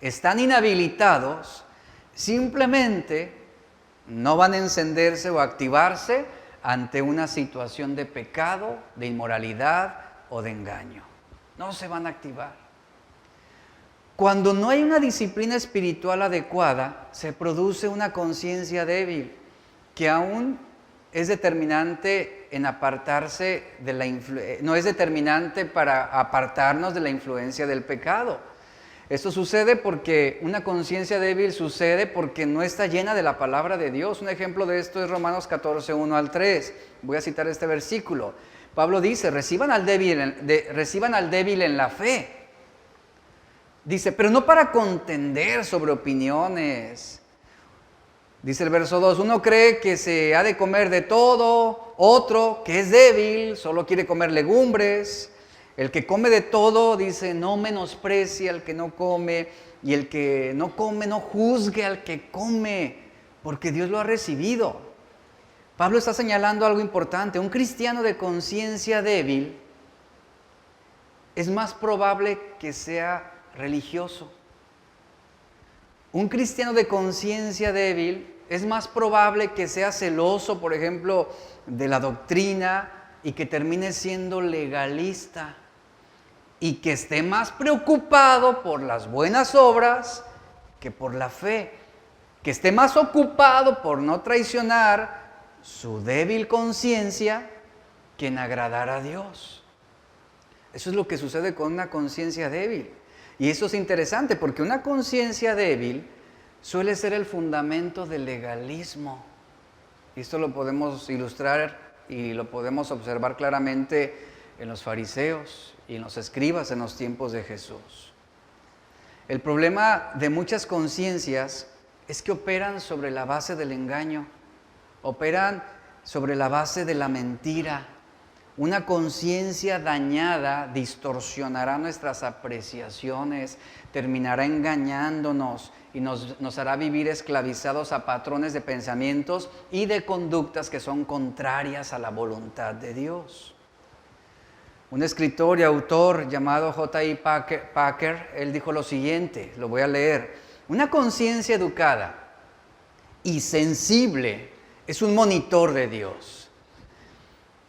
están inhabilitados, simplemente no van a encenderse o activarse ante una situación de pecado, de inmoralidad o de engaño. No se van a activar. Cuando no hay una disciplina espiritual adecuada, se produce una conciencia débil que aún es determinante en apartarse de no es determinante para apartarnos de la influencia del pecado. Esto sucede porque una conciencia débil sucede porque no está llena de la palabra de Dios. Un ejemplo de esto es Romanos 14, 1 al 3. Voy a citar este versículo. Pablo dice, reciban al débil en la fe. Dice, pero no para contender sobre opiniones. Dice el verso 2, uno cree que se ha de comer de todo, otro que es débil, solo quiere comer legumbres. El que come de todo, dice, no menosprecie al que no come, y el que no come no juzgue al que come, porque Dios lo ha recibido. Pablo está señalando algo importante. Un cristiano de conciencia débil es más probable que sea religioso. Un cristiano de conciencia débil es más probable que sea celoso, por ejemplo, de la doctrina y que termine siendo legalista y que esté más preocupado por las buenas obras que por la fe, que esté más ocupado por no traicionar su débil conciencia que en agradar a Dios. Eso es lo que sucede con una conciencia débil. Y eso es interesante porque una conciencia débil suele ser el fundamento del legalismo. Y esto lo podemos ilustrar y lo podemos observar claramente en los fariseos y en los escribas en los tiempos de Jesús. El problema de muchas conciencias es que operan sobre la base del engaño, operan sobre la base de la mentira. Una conciencia dañada distorsionará nuestras apreciaciones, terminará engañándonos y nos hará vivir esclavizados a patrones de pensamientos y de conductas que son contrarias a la voluntad de Dios. Un escritor y autor llamado J.I. Packer, él dijo lo siguiente, lo voy a leer. Una conciencia educada y sensible es un monitor de Dios.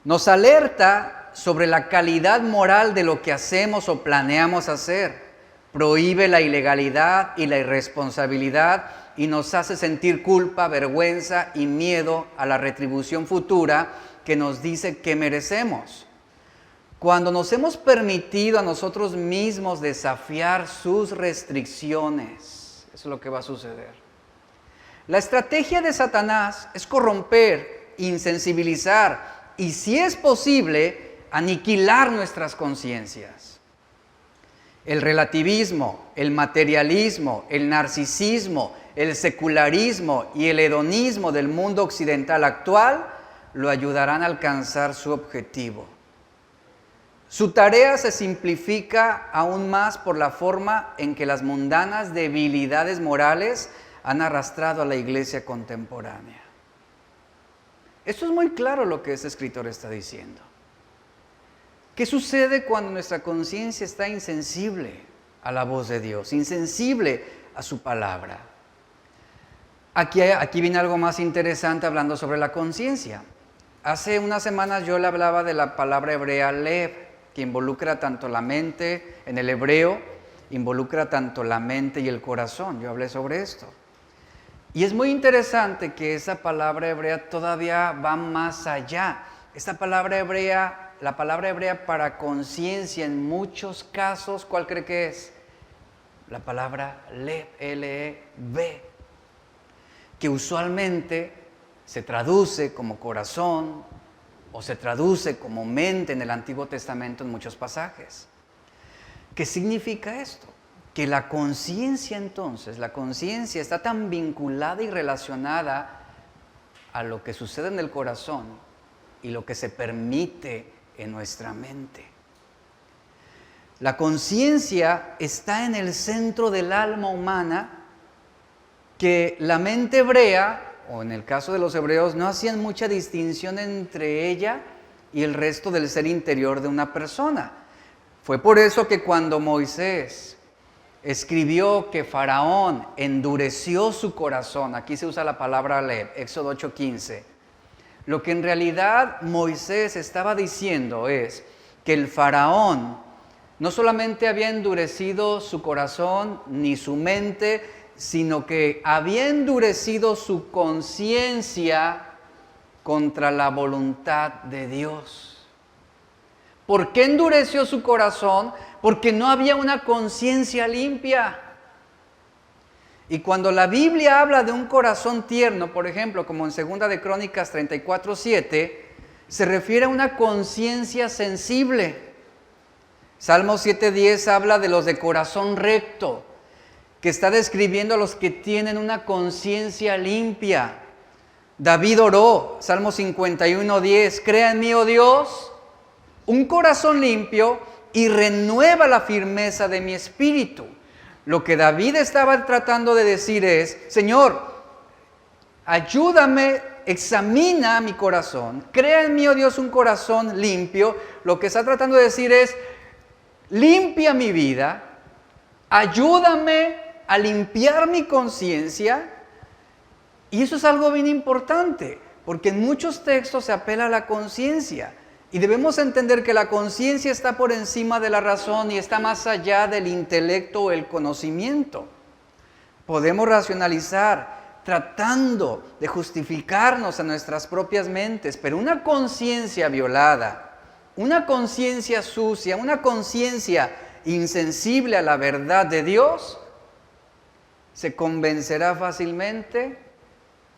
Nos alerta sobre la calidad moral de lo que hacemos o planeamos hacer. Prohíbe la ilegalidad y la irresponsabilidad y nos hace sentir culpa, vergüenza y miedo a la retribución futura que nos dice que merecemos. Cuando nos hemos permitido a nosotros mismos desafiar sus restricciones, eso es lo que va a suceder. La estrategia de Satanás es corromper, insensibilizar y, si es posible, aniquilar nuestras conciencias. El relativismo, el materialismo, el narcisismo, el secularismo y el hedonismo del mundo occidental actual lo ayudarán a alcanzar su objetivo. Su tarea se simplifica aún más por la forma en que las mundanas debilidades morales han arrastrado a la iglesia contemporánea. Esto es muy claro lo que este escritor está diciendo. ¿Qué sucede cuando nuestra conciencia está insensible a la voz de Dios, insensible a su palabra? Aquí viene algo más interesante hablando sobre la conciencia. Hace unas semanas yo le hablaba de la palabra hebrea lev, que involucra tanto la mente, en el hebreo, involucra tanto la mente y el corazón. Yo hablé sobre esto. Y es muy interesante que esa palabra hebrea todavía va más allá. Esta palabra hebrea, la palabra hebrea para conciencia en muchos casos, ¿cuál cree que es? La palabra lev, L-E-V, que usualmente se traduce como corazón o se traduce como mente en el Antiguo Testamento en muchos pasajes. ¿Qué significa esto? Que la conciencia entonces, la conciencia está tan vinculada y relacionada a lo que sucede en el corazón y lo que se permite en nuestra mente. La conciencia está en el centro del alma humana, que la mente hebrea, o en el caso de los hebreos, no hacían mucha distinción entre ella y el resto del ser interior de una persona. Fue por eso que cuando Moisés escribió que Faraón endureció su corazón, aquí se usa la palabra lev, Éxodo 8:15, lo que en realidad Moisés estaba diciendo es que el Faraón no solamente había endurecido su corazón ni su mente, sino que había endurecido su conciencia contra la voluntad de Dios. ¿Por qué endureció su corazón? Porque no había una conciencia limpia. Y cuando la Biblia habla de un corazón tierno, por ejemplo, como en 2 de Crónicas 34:7, se refiere a una conciencia sensible. Salmo 7:10 habla de los de corazón recto, que está describiendo a los que tienen una conciencia limpia. David oró, Salmo 51:10, crea en mí, oh Dios, un corazón limpio y renueva la firmeza de mi espíritu. Lo que David estaba tratando de decir es, Señor, ayúdame, examina mi corazón, crea en mí, oh Dios, un corazón limpio. Lo que está tratando de decir es, limpia mi vida, ayúdame a limpiar mi conciencia. Y eso es algo bien importante, porque en muchos textos se apela a la conciencia. Y debemos entender que la conciencia está por encima de la razón y está más allá del intelecto o el conocimiento. Podemos racionalizar tratando de justificarnos a nuestras propias mentes, pero una conciencia violada, una conciencia sucia, una conciencia insensible a la verdad de Dios, se convencerá fácilmente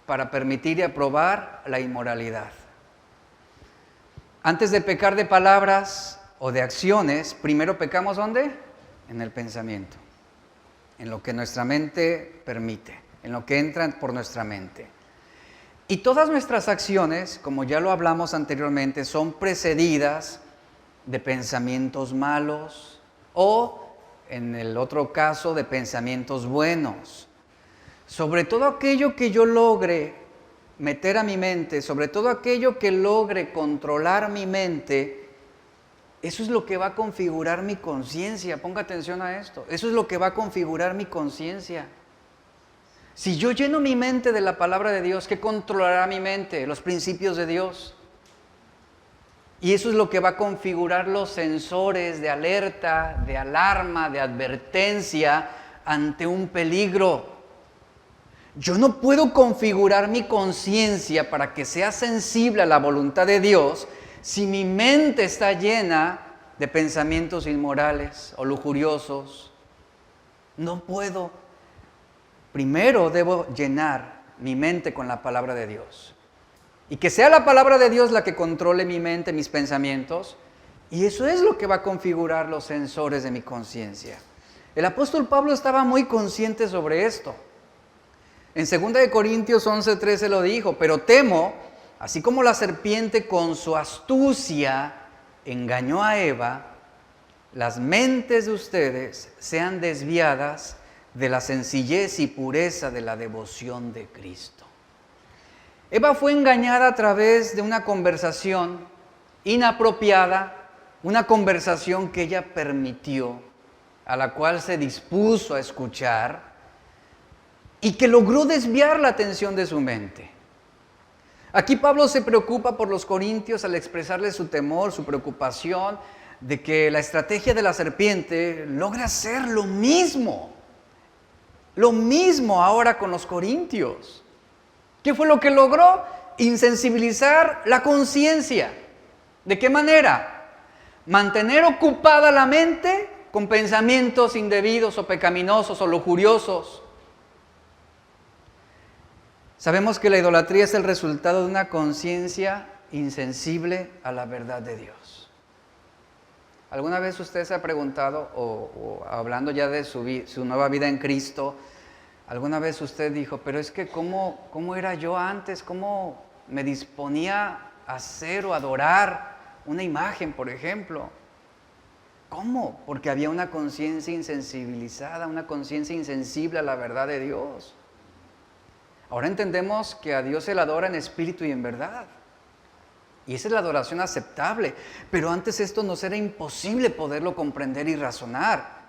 para permitir y aprobar la inmoralidad. Antes de pecar de palabras o de acciones, primero pecamos ¿dónde? En el pensamiento, en lo que nuestra mente permite, en lo que entra por nuestra mente. Y todas nuestras acciones, como ya lo hablamos anteriormente, son precedidas de pensamientos malos o, en el otro caso, de pensamientos buenos. Sobre todo aquello que yo logre meter a mi mente, sobre todo aquello que logre controlar mi mente, eso es lo que va a configurar mi conciencia. Ponga atención a esto. Eso es lo que va a configurar mi conciencia. Si yo lleno mi mente de la palabra de Dios, ¿qué controlará mi mente? Los principios de Dios. Y eso es lo que va a configurar los sensores de alerta, de alarma, de advertencia ante un peligro. Yo no puedo configurar mi conciencia para que sea sensible a la voluntad de Dios si mi mente está llena de pensamientos inmorales o lujuriosos. No puedo. Primero debo llenar mi mente con la palabra de Dios. Y que sea la palabra de Dios la que controle mi mente, mis pensamientos. Y eso es lo que va a configurar los sensores de mi conciencia. El apóstol Pablo estaba muy consciente sobre esto. En 2 Corintios 11:13 lo dijo, pero temo, así como la serpiente con su astucia engañó a Eva, las mentes de ustedes sean desviadas de la sencillez y pureza de la devoción de Cristo. Eva fue engañada a través de una conversación inapropiada, una conversación que ella permitió, a la cual se dispuso a escuchar y que logró desviar la atención de su mente. Aquí Pablo se preocupa por los corintios al expresarles su temor, su preocupación de que la estrategia de la serpiente logra hacer lo mismo ahora con los corintios. ¿Qué fue lo que logró? Insensibilizar la conciencia. ¿De qué manera? Mantener ocupada la mente con pensamientos indebidos o pecaminosos o lujuriosos. Sabemos que la idolatría es el resultado de una conciencia insensible a la verdad de Dios. ¿Alguna vez usted se ha preguntado, o hablando ya de su nueva vida en Cristo, alguna vez usted dijo, pero es que ¿cómo era yo antes? ¿Cómo me disponía a hacer o adorar una imagen, por ejemplo? ¿Cómo? Porque había una conciencia insensibilizada, una conciencia insensible a la verdad de Dios. Ahora entendemos que a Dios se le adora en espíritu y en verdad. Y esa es la adoración aceptable. Pero antes esto nos era imposible poderlo comprender y razonar,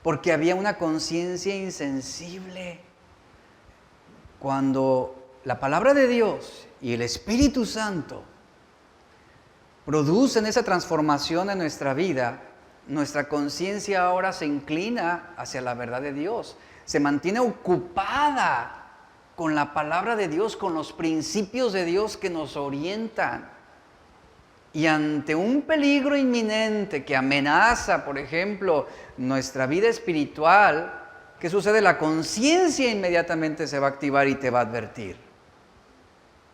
porque había una conciencia insensible. Cuando la palabra de Dios y el Espíritu Santo producen esa transformación en nuestra vida, nuestra conciencia ahora se inclina hacia la verdad de Dios. Se mantiene ocupada con la palabra de Dios, con los principios de Dios que nos orientan. Y ante un peligro inminente que amenaza, por ejemplo, nuestra vida espiritual, ¿qué sucede? La conciencia inmediatamente se va a activar y te va a advertir.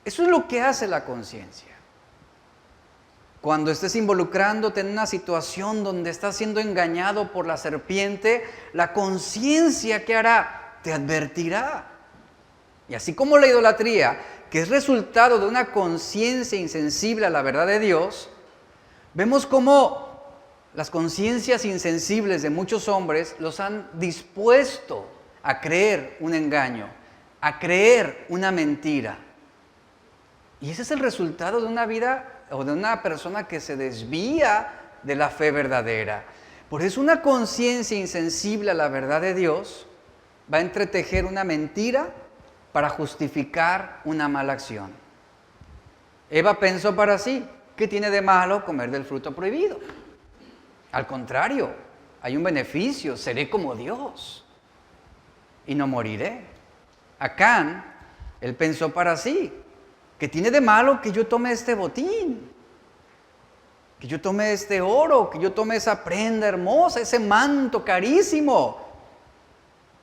Eso es lo que hace la conciencia. Cuando estés involucrándote en una situación donde estás siendo engañado por la serpiente, la conciencia, ¿qué hará? Te advertirá. Y así como la idolatría, que es resultado de una conciencia insensible a la verdad de Dios, vemos cómo las conciencias insensibles de muchos hombres los han dispuesto a creer un engaño, a creer una mentira. Y ese es el resultado de una vida o de una persona que se desvía de la fe verdadera. Por eso una conciencia insensible a la verdad de Dios va a entretejer una mentira para justificar una mala acción. Eva pensó para sí, ¿qué tiene de malo comer del fruto prohibido? Al contrario, hay un beneficio, seré como Dios y no moriré. Acán, él pensó para sí, ¿qué tiene de malo que yo tome este botín? Que yo tome este oro, que yo tome esa prenda hermosa, ese manto carísimo.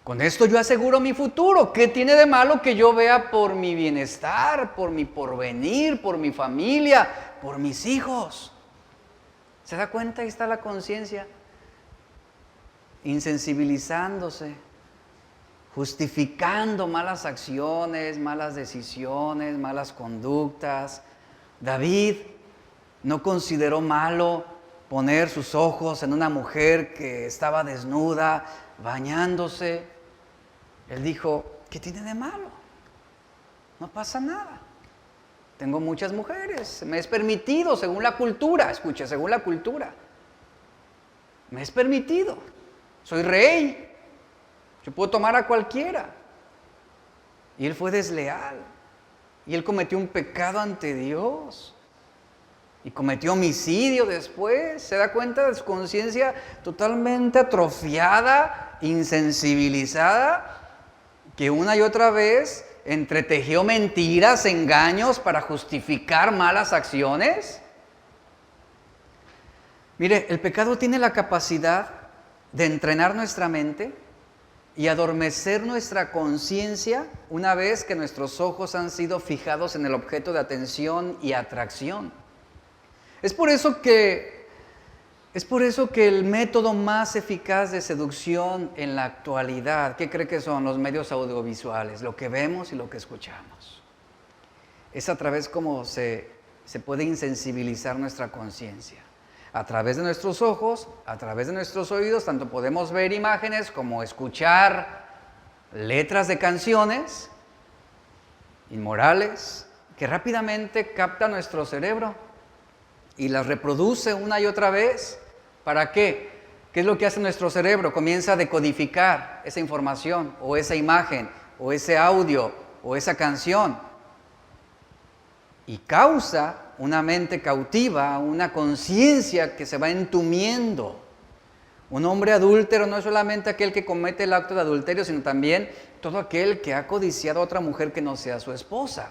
Con esto yo aseguro mi futuro. ¿Qué tiene de malo que yo vea por mi bienestar, por mi porvenir, por mi familia, por mis hijos? ¿Se da cuenta? Ahí está la conciencia. Insensibilizándose, justificando malas acciones, malas decisiones, malas conductas. David no consideró malo poner sus ojos en una mujer que estaba desnuda, bañándose. Él dijo, ¿qué tiene de malo? No pasa nada. Tengo muchas mujeres, me es permitido según la cultura. Escuche, según la cultura. Me es permitido. Soy rey. Yo puedo tomar a cualquiera. Y él fue desleal. Y él cometió un pecado ante Dios. Y cometió homicidio después. ¿Se da cuenta de su conciencia totalmente atrofiada, insensibilizada? Que una y otra vez entretejió mentiras, engaños para justificar malas acciones. Mire, el pecado tiene la capacidad de entrenar nuestra mente y adormecer nuestra conciencia una vez que nuestros ojos han sido fijados en el objeto de atención y atracción. Es por eso que Es por eso que el método más eficaz de seducción en la actualidad, ¿qué cree que son? Los medios audiovisuales, lo que vemos y lo que escuchamos. Es a través como se puede insensibilizar nuestra conciencia. A través de nuestros ojos, a través de nuestros oídos, tanto podemos ver imágenes como escuchar letras de canciones inmorales que rápidamente capta nuestro cerebro y las reproduce una y otra vez. ¿Para qué? ¿Qué es lo que hace nuestro cerebro? Comienza a decodificar esa información o esa imagen o ese audio o esa canción y causa una mente cautiva, una conciencia que se va entumiendo. Un hombre adúltero no es solamente aquel que comete el acto de adulterio, sino también todo aquel que ha codiciado a otra mujer que no sea su esposa.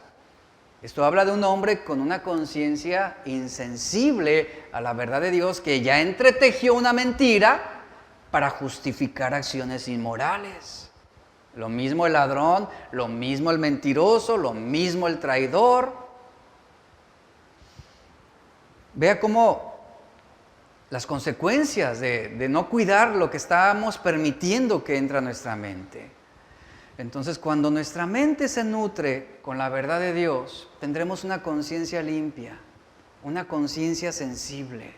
Esto habla de un hombre con una conciencia insensible a la verdad de Dios, que ya entretejió una mentira para justificar acciones inmorales. Lo mismo el ladrón, lo mismo el mentiroso, lo mismo el traidor. Vea cómo las consecuencias de no cuidar lo que estamos permitiendo que entre a nuestra mente. Entonces, cuando nuestra mente se nutre con la verdad de Dios, tendremos una conciencia limpia, una conciencia sensible.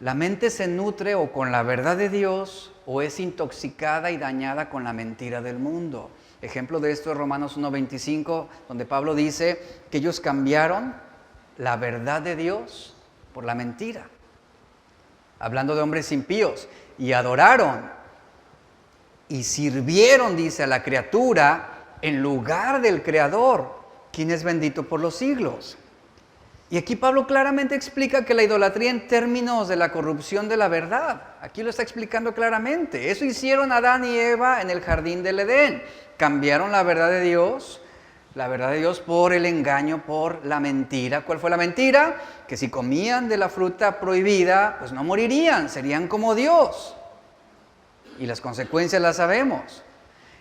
La mente se nutre o con la verdad de Dios o es intoxicada y dañada con la mentira del mundo. Ejemplo de esto es Romanos 1:25, donde Pablo dice que ellos cambiaron la verdad de Dios por la mentira. Hablando de hombres impíos, y adoraron y sirvieron, dice, a la criatura en lugar del Creador, quien es bendito por los siglos. Y aquí Pablo claramente explica que la idolatría en términos de la corrupción de la verdad, aquí lo está explicando claramente. Eso hicieron Adán y Eva en el jardín del Edén. Cambiaron la verdad de Dios por el engaño, por la mentira. ¿Cuál fue la mentira? Que si comían de la fruta prohibida, pues no morirían, serían como Dios. Y las consecuencias las sabemos.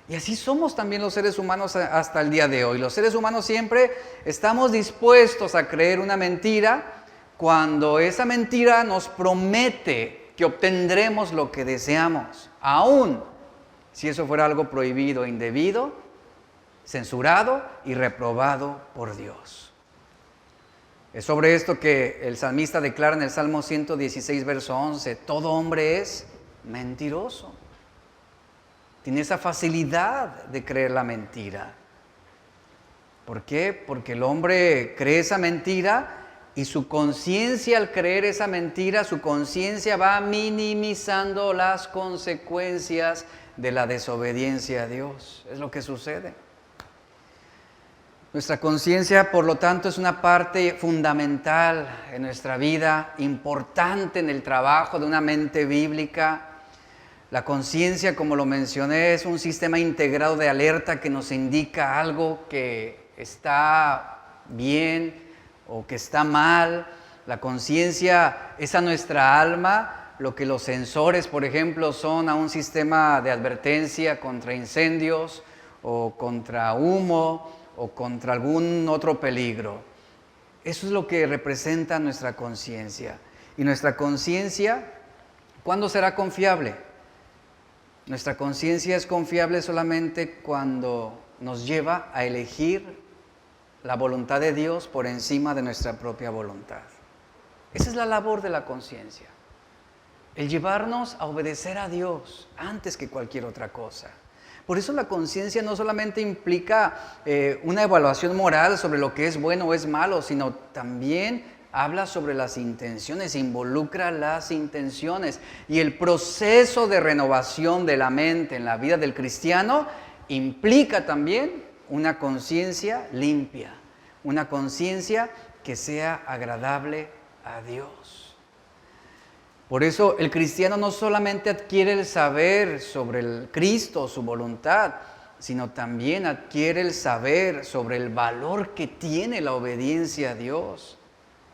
Y así somos también los seres humanos hasta el día de hoy. Los seres humanos siempre estamos dispuestos a creer una mentira cuando esa mentira nos promete que obtendremos lo que deseamos, aun si eso fuera algo prohibido, indebido, censurado y reprobado por Dios. Es sobre esto que el salmista declara en el Salmo 116, verso 11, todo hombre es mentiroso. Tiene esa facilidad de creer la mentira. ¿Por qué? Porque el hombre cree esa mentira y su conciencia, al creer esa mentira, su conciencia va minimizando las consecuencias de la desobediencia a Dios. Es lo que sucede. Nuestra conciencia, por lo tanto, es una parte fundamental en nuestra vida, importante en el trabajo de una mente bíblica. La conciencia, como lo mencioné, es un sistema integrado de alerta que nos indica algo que está bien o que está mal. La conciencia es a nuestra alma lo que los sensores, por ejemplo, son a un sistema de advertencia contra incendios o contra humo o contra algún otro peligro. Eso es lo que representa nuestra conciencia. Y nuestra conciencia, ¿cuándo será confiable? Nuestra conciencia es confiable solamente cuando nos lleva a elegir la voluntad de Dios por encima de nuestra propia voluntad. Esa es la labor de la conciencia. El llevarnos a obedecer a Dios antes que cualquier otra cosa. Por eso la conciencia no solamente implica una evaluación moral sobre lo que es bueno o es malo, sino también habla sobre las intenciones, involucra las intenciones. Y el proceso de renovación de la mente en la vida del cristiano implica también una conciencia limpia, una conciencia que sea agradable a Dios. Por eso el cristiano no solamente adquiere el saber sobre el Cristo, su voluntad, sino también adquiere el saber sobre el valor que tiene la obediencia a Dios.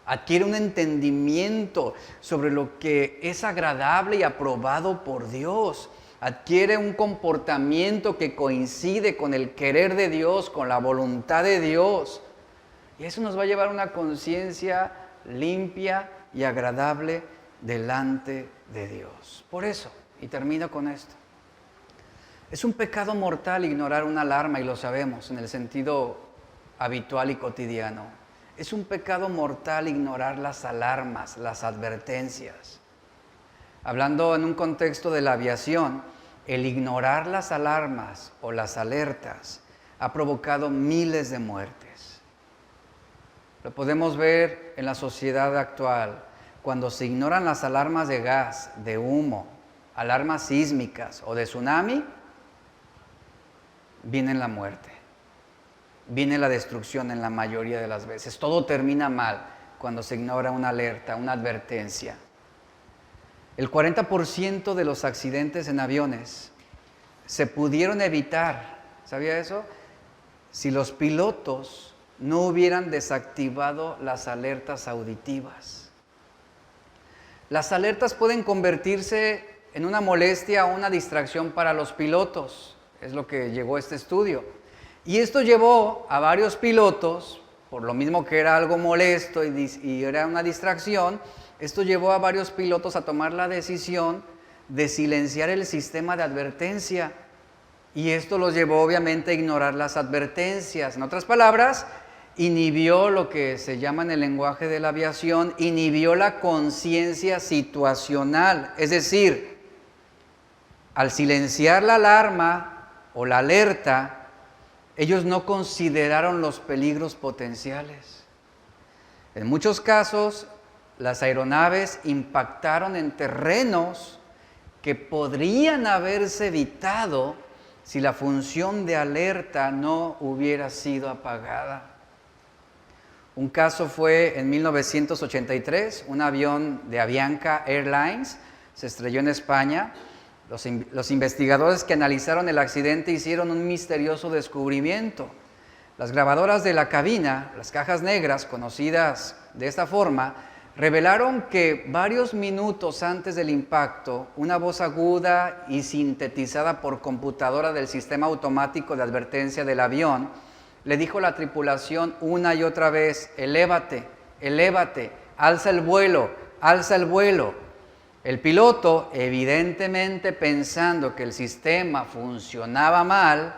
Adquiere un entendimiento sobre lo que es agradable y aprobado por Dios. Adquiere un comportamiento que coincide con el querer de Dios, con la voluntad de Dios. Y eso nos va a llevar a una conciencia limpia y agradable delante de Dios. Por eso, y termino con esto, es un pecado mortal ignorar una alarma, y lo sabemos en el sentido habitual y cotidiano. Es un pecado mortal ignorar las alarmas, las advertencias. Hablando en un contexto de la aviación, el ignorar las alarmas o las alertas ha provocado miles de muertes. Lo podemos ver en la sociedad actual. Cuando se ignoran las alarmas de gas, de humo, alarmas sísmicas o de tsunami, viene la muerte, viene la destrucción en la mayoría de las veces. Todo termina mal cuando se ignora una alerta, una advertencia. El 40% de los accidentes en aviones se pudieron evitar, ¿sabía eso? Si los pilotos no hubieran desactivado las alertas auditivas. Las alertas pueden convertirse en una molestia o una distracción para los pilotos. Es lo que llegó a este estudio. Y esto llevó a varios pilotos, por lo mismo que era algo molesto y era una distracción, esto llevó a varios pilotos a tomar la decisión de silenciar el sistema de advertencia. Y esto los llevó obviamente a ignorar las advertencias. En otras palabras, inhibió lo que se llama en el lenguaje de la aviación, inhibió la conciencia situacional. Es decir, al silenciar la alarma o la alerta, ellos no consideraron los peligros potenciales. En muchos casos, las aeronaves impactaron en terrenos que podrían haberse evitado si la función de alerta no hubiera sido apagada. Un caso fue en 1983, un avión de Avianca Airlines se estrelló en España. Los investigadores que analizaron el accidente hicieron un misterioso descubrimiento. Las grabadoras de la cabina, las cajas negras, conocidas de esta forma, revelaron que varios minutos antes del impacto, una voz aguda y sintetizada por computadora del sistema automático de advertencia del avión le dijo a la tripulación una y otra vez: elévate, elévate, alza el vuelo, alza el vuelo. El piloto, evidentemente pensando que el sistema funcionaba mal,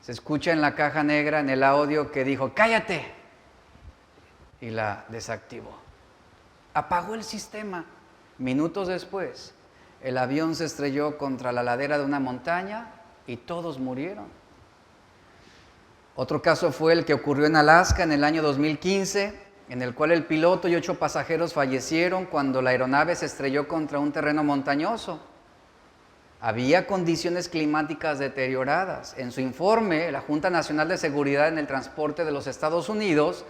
se escucha en la caja negra, en el audio, que dijo: cállate, y la desactivó. Apagó el sistema. Minutos después, el avión se estrelló contra la ladera de una montaña y todos murieron. Otro caso fue el que ocurrió en Alaska en el año 2015, en el cual el piloto y 8 pasajeros fallecieron cuando la aeronave se estrelló contra un terreno montañoso. Había condiciones climáticas deterioradas. En su informe, la Junta Nacional de Seguridad en el Transporte de los Estados Unidos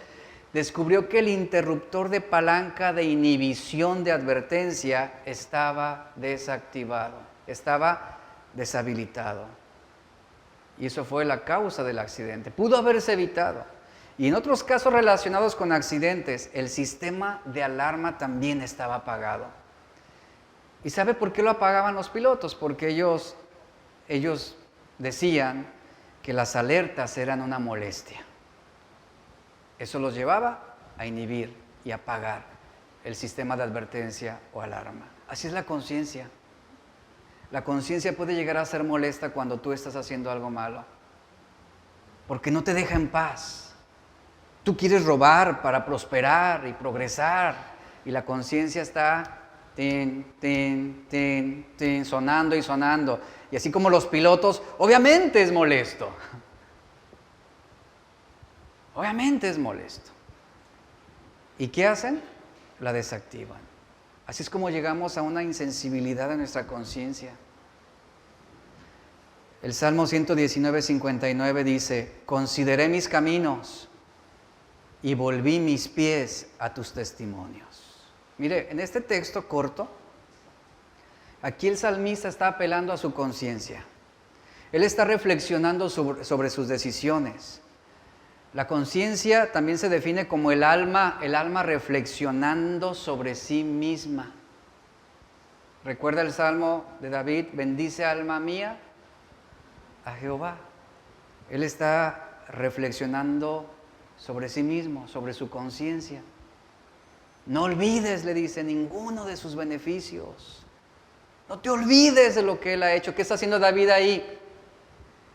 descubrió que el interruptor de palanca de inhibición de advertencia estaba desactivado, estaba deshabilitado. Y eso fue la causa del accidente. Pudo haberse evitado. Y en otros casos relacionados con accidentes, el sistema de alarma también estaba apagado. ¿Y sabe por qué lo apagaban los pilotos? Porque ellos decían que las alertas eran una molestia. Eso los llevaba a inhibir y apagar el sistema de advertencia o alarma. Así es la conciencia. La conciencia puede llegar a ser molesta cuando tú estás haciendo algo malo, porque no te deja en paz. Tú quieres robar para prosperar y progresar, y la conciencia está tin, tin, tin, tin, sonando y sonando. Y así como los pilotos, obviamente es molesto. Obviamente es molesto. ¿Y qué hacen? La desactivan. Así es como llegamos a una insensibilidad de nuestra conciencia. El Salmo 119, 59 dice: consideré mis caminos y volví mis pies a tus testimonios. Mire, en este texto corto, aquí el salmista está apelando a su conciencia. Él está reflexionando sobre sus decisiones. La conciencia también se define como el alma reflexionando sobre sí misma. ¿Recuerda el Salmo de David? Bendice, alma mía, a Jehová. Él está reflexionando sobre sí mismo, sobre su conciencia. No olvides, le dice, ninguno de sus beneficios. No te olvides de lo que Él ha hecho. ¿Qué está haciendo David ahí?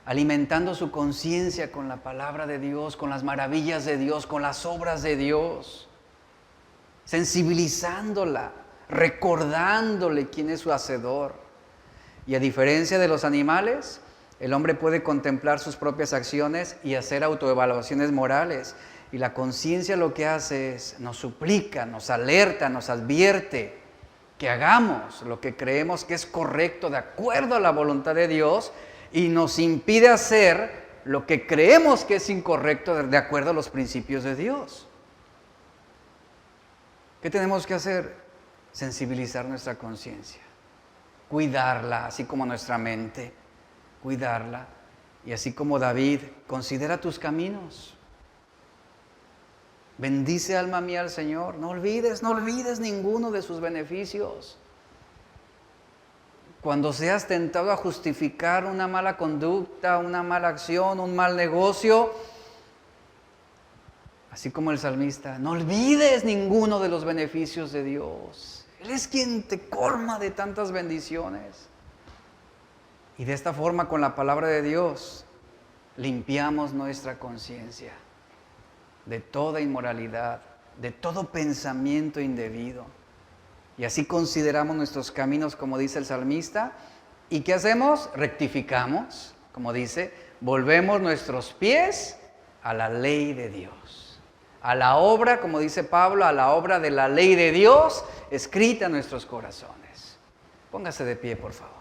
Alimentando su conciencia con la palabra de Dios, con las maravillas de Dios, con las obras de Dios. Sensibilizándola, recordándole quién es su hacedor. Y a diferencia de los animales, el hombre puede contemplar sus propias acciones y hacer autoevaluaciones morales. Y la conciencia lo que hace es nos suplica, nos alerta, nos advierte que hagamos lo que creemos que es correcto de acuerdo a la voluntad de Dios y nos impide hacer lo que creemos que es incorrecto de acuerdo a los principios de Dios. ¿Qué tenemos que hacer? Sensibilizar nuestra conciencia, cuidarla, así como nuestra mente, cuidarla. Y así como David, considera tus caminos. Bendice, alma mía, al Señor. No olvides ninguno de sus beneficios. Cuando seas tentado a justificar una mala conducta, una mala acción, un mal negocio, así como el salmista, no olvides ninguno de los beneficios de Dios. Él es quien te colma de tantas bendiciones. Y de esta forma, con la palabra de Dios, limpiamos nuestra conciencia de toda inmoralidad, de todo pensamiento indebido. Y así consideramos nuestros caminos, como dice el salmista. ¿Y qué hacemos? Rectificamos, como dice, volvemos nuestros pies a la ley de Dios. A la obra, como dice Pablo, a la obra de la ley de Dios escrita en nuestros corazones. Póngase de pie, por favor.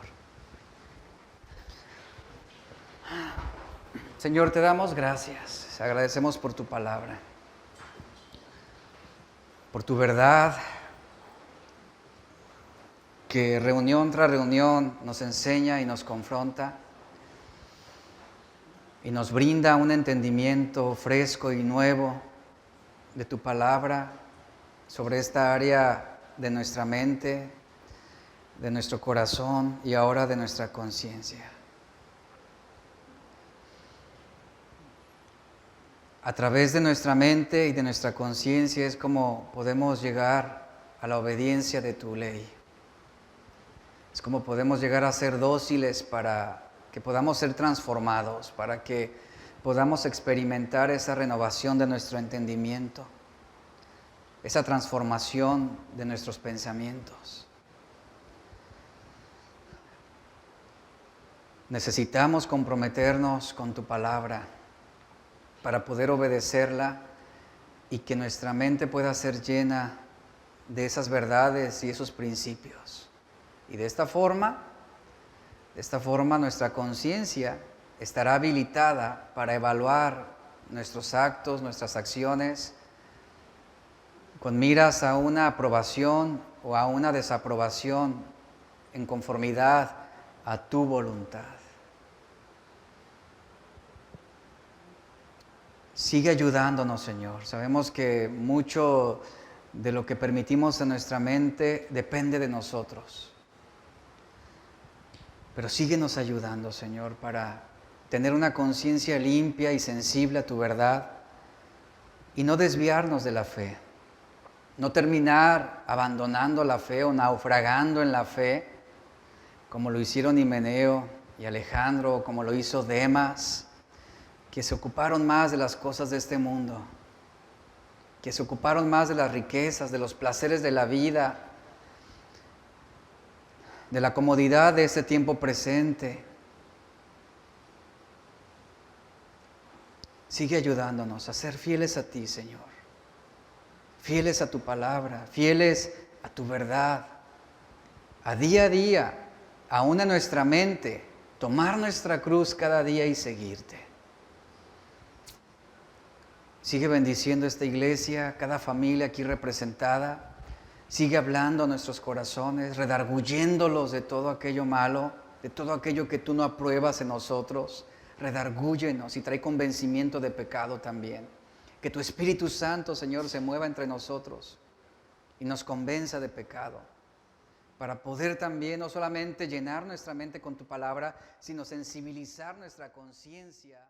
Señor, te damos gracias. Agradecemos por tu palabra, por tu verdad, que reunión tras reunión nos enseña y nos confronta y nos brinda un entendimiento fresco y nuevo de tu palabra sobre esta área de nuestra mente, de nuestro corazón y ahora de nuestra conciencia. A través de nuestra mente y de nuestra conciencia es como podemos llegar a la obediencia de tu ley. Es como podemos llegar a ser dóciles para que podamos ser transformados, para que podamos experimentar esa renovación de nuestro entendimiento, esa transformación de nuestros pensamientos. Necesitamos comprometernos con tu palabra para poder obedecerla y que nuestra mente pueda ser llena de esas verdades y esos principios. Y de esta forma nuestra conciencia estará habilitada para evaluar nuestros actos, nuestras acciones, con miras a una aprobación o a una desaprobación en conformidad a tu voluntad. Sigue ayudándonos, Señor. Sabemos que mucho de lo que permitimos en nuestra mente depende de nosotros. Pero síguenos ayudando, Señor, para tener una conciencia limpia y sensible a tu verdad y no desviarnos de la fe. No terminar abandonando la fe o naufragando en la fe, como lo hicieron Himeneo y Alejandro, o como lo hizo Demas, que se ocuparon más de las cosas de este mundo, que se ocuparon más de las riquezas, de los placeres de la vida, de la comodidad de este tiempo presente. Sigue ayudándonos a ser fieles a ti, Señor, fieles a tu palabra, fieles a tu verdad, a día, aún en nuestra mente, tomar nuestra cruz cada día y seguirte. Sigue bendiciendo esta iglesia, cada familia aquí representada. Sigue hablando a nuestros corazones, redarguyéndolos de todo aquello malo, de todo aquello que tú no apruebas en nosotros. Redargúyenos y trae convencimiento de pecado también. Que tu Espíritu Santo, Señor, se mueva entre nosotros y nos convenza de pecado. Para poder también no solamente llenar nuestra mente con tu palabra, sino sensibilizar nuestra conciencia.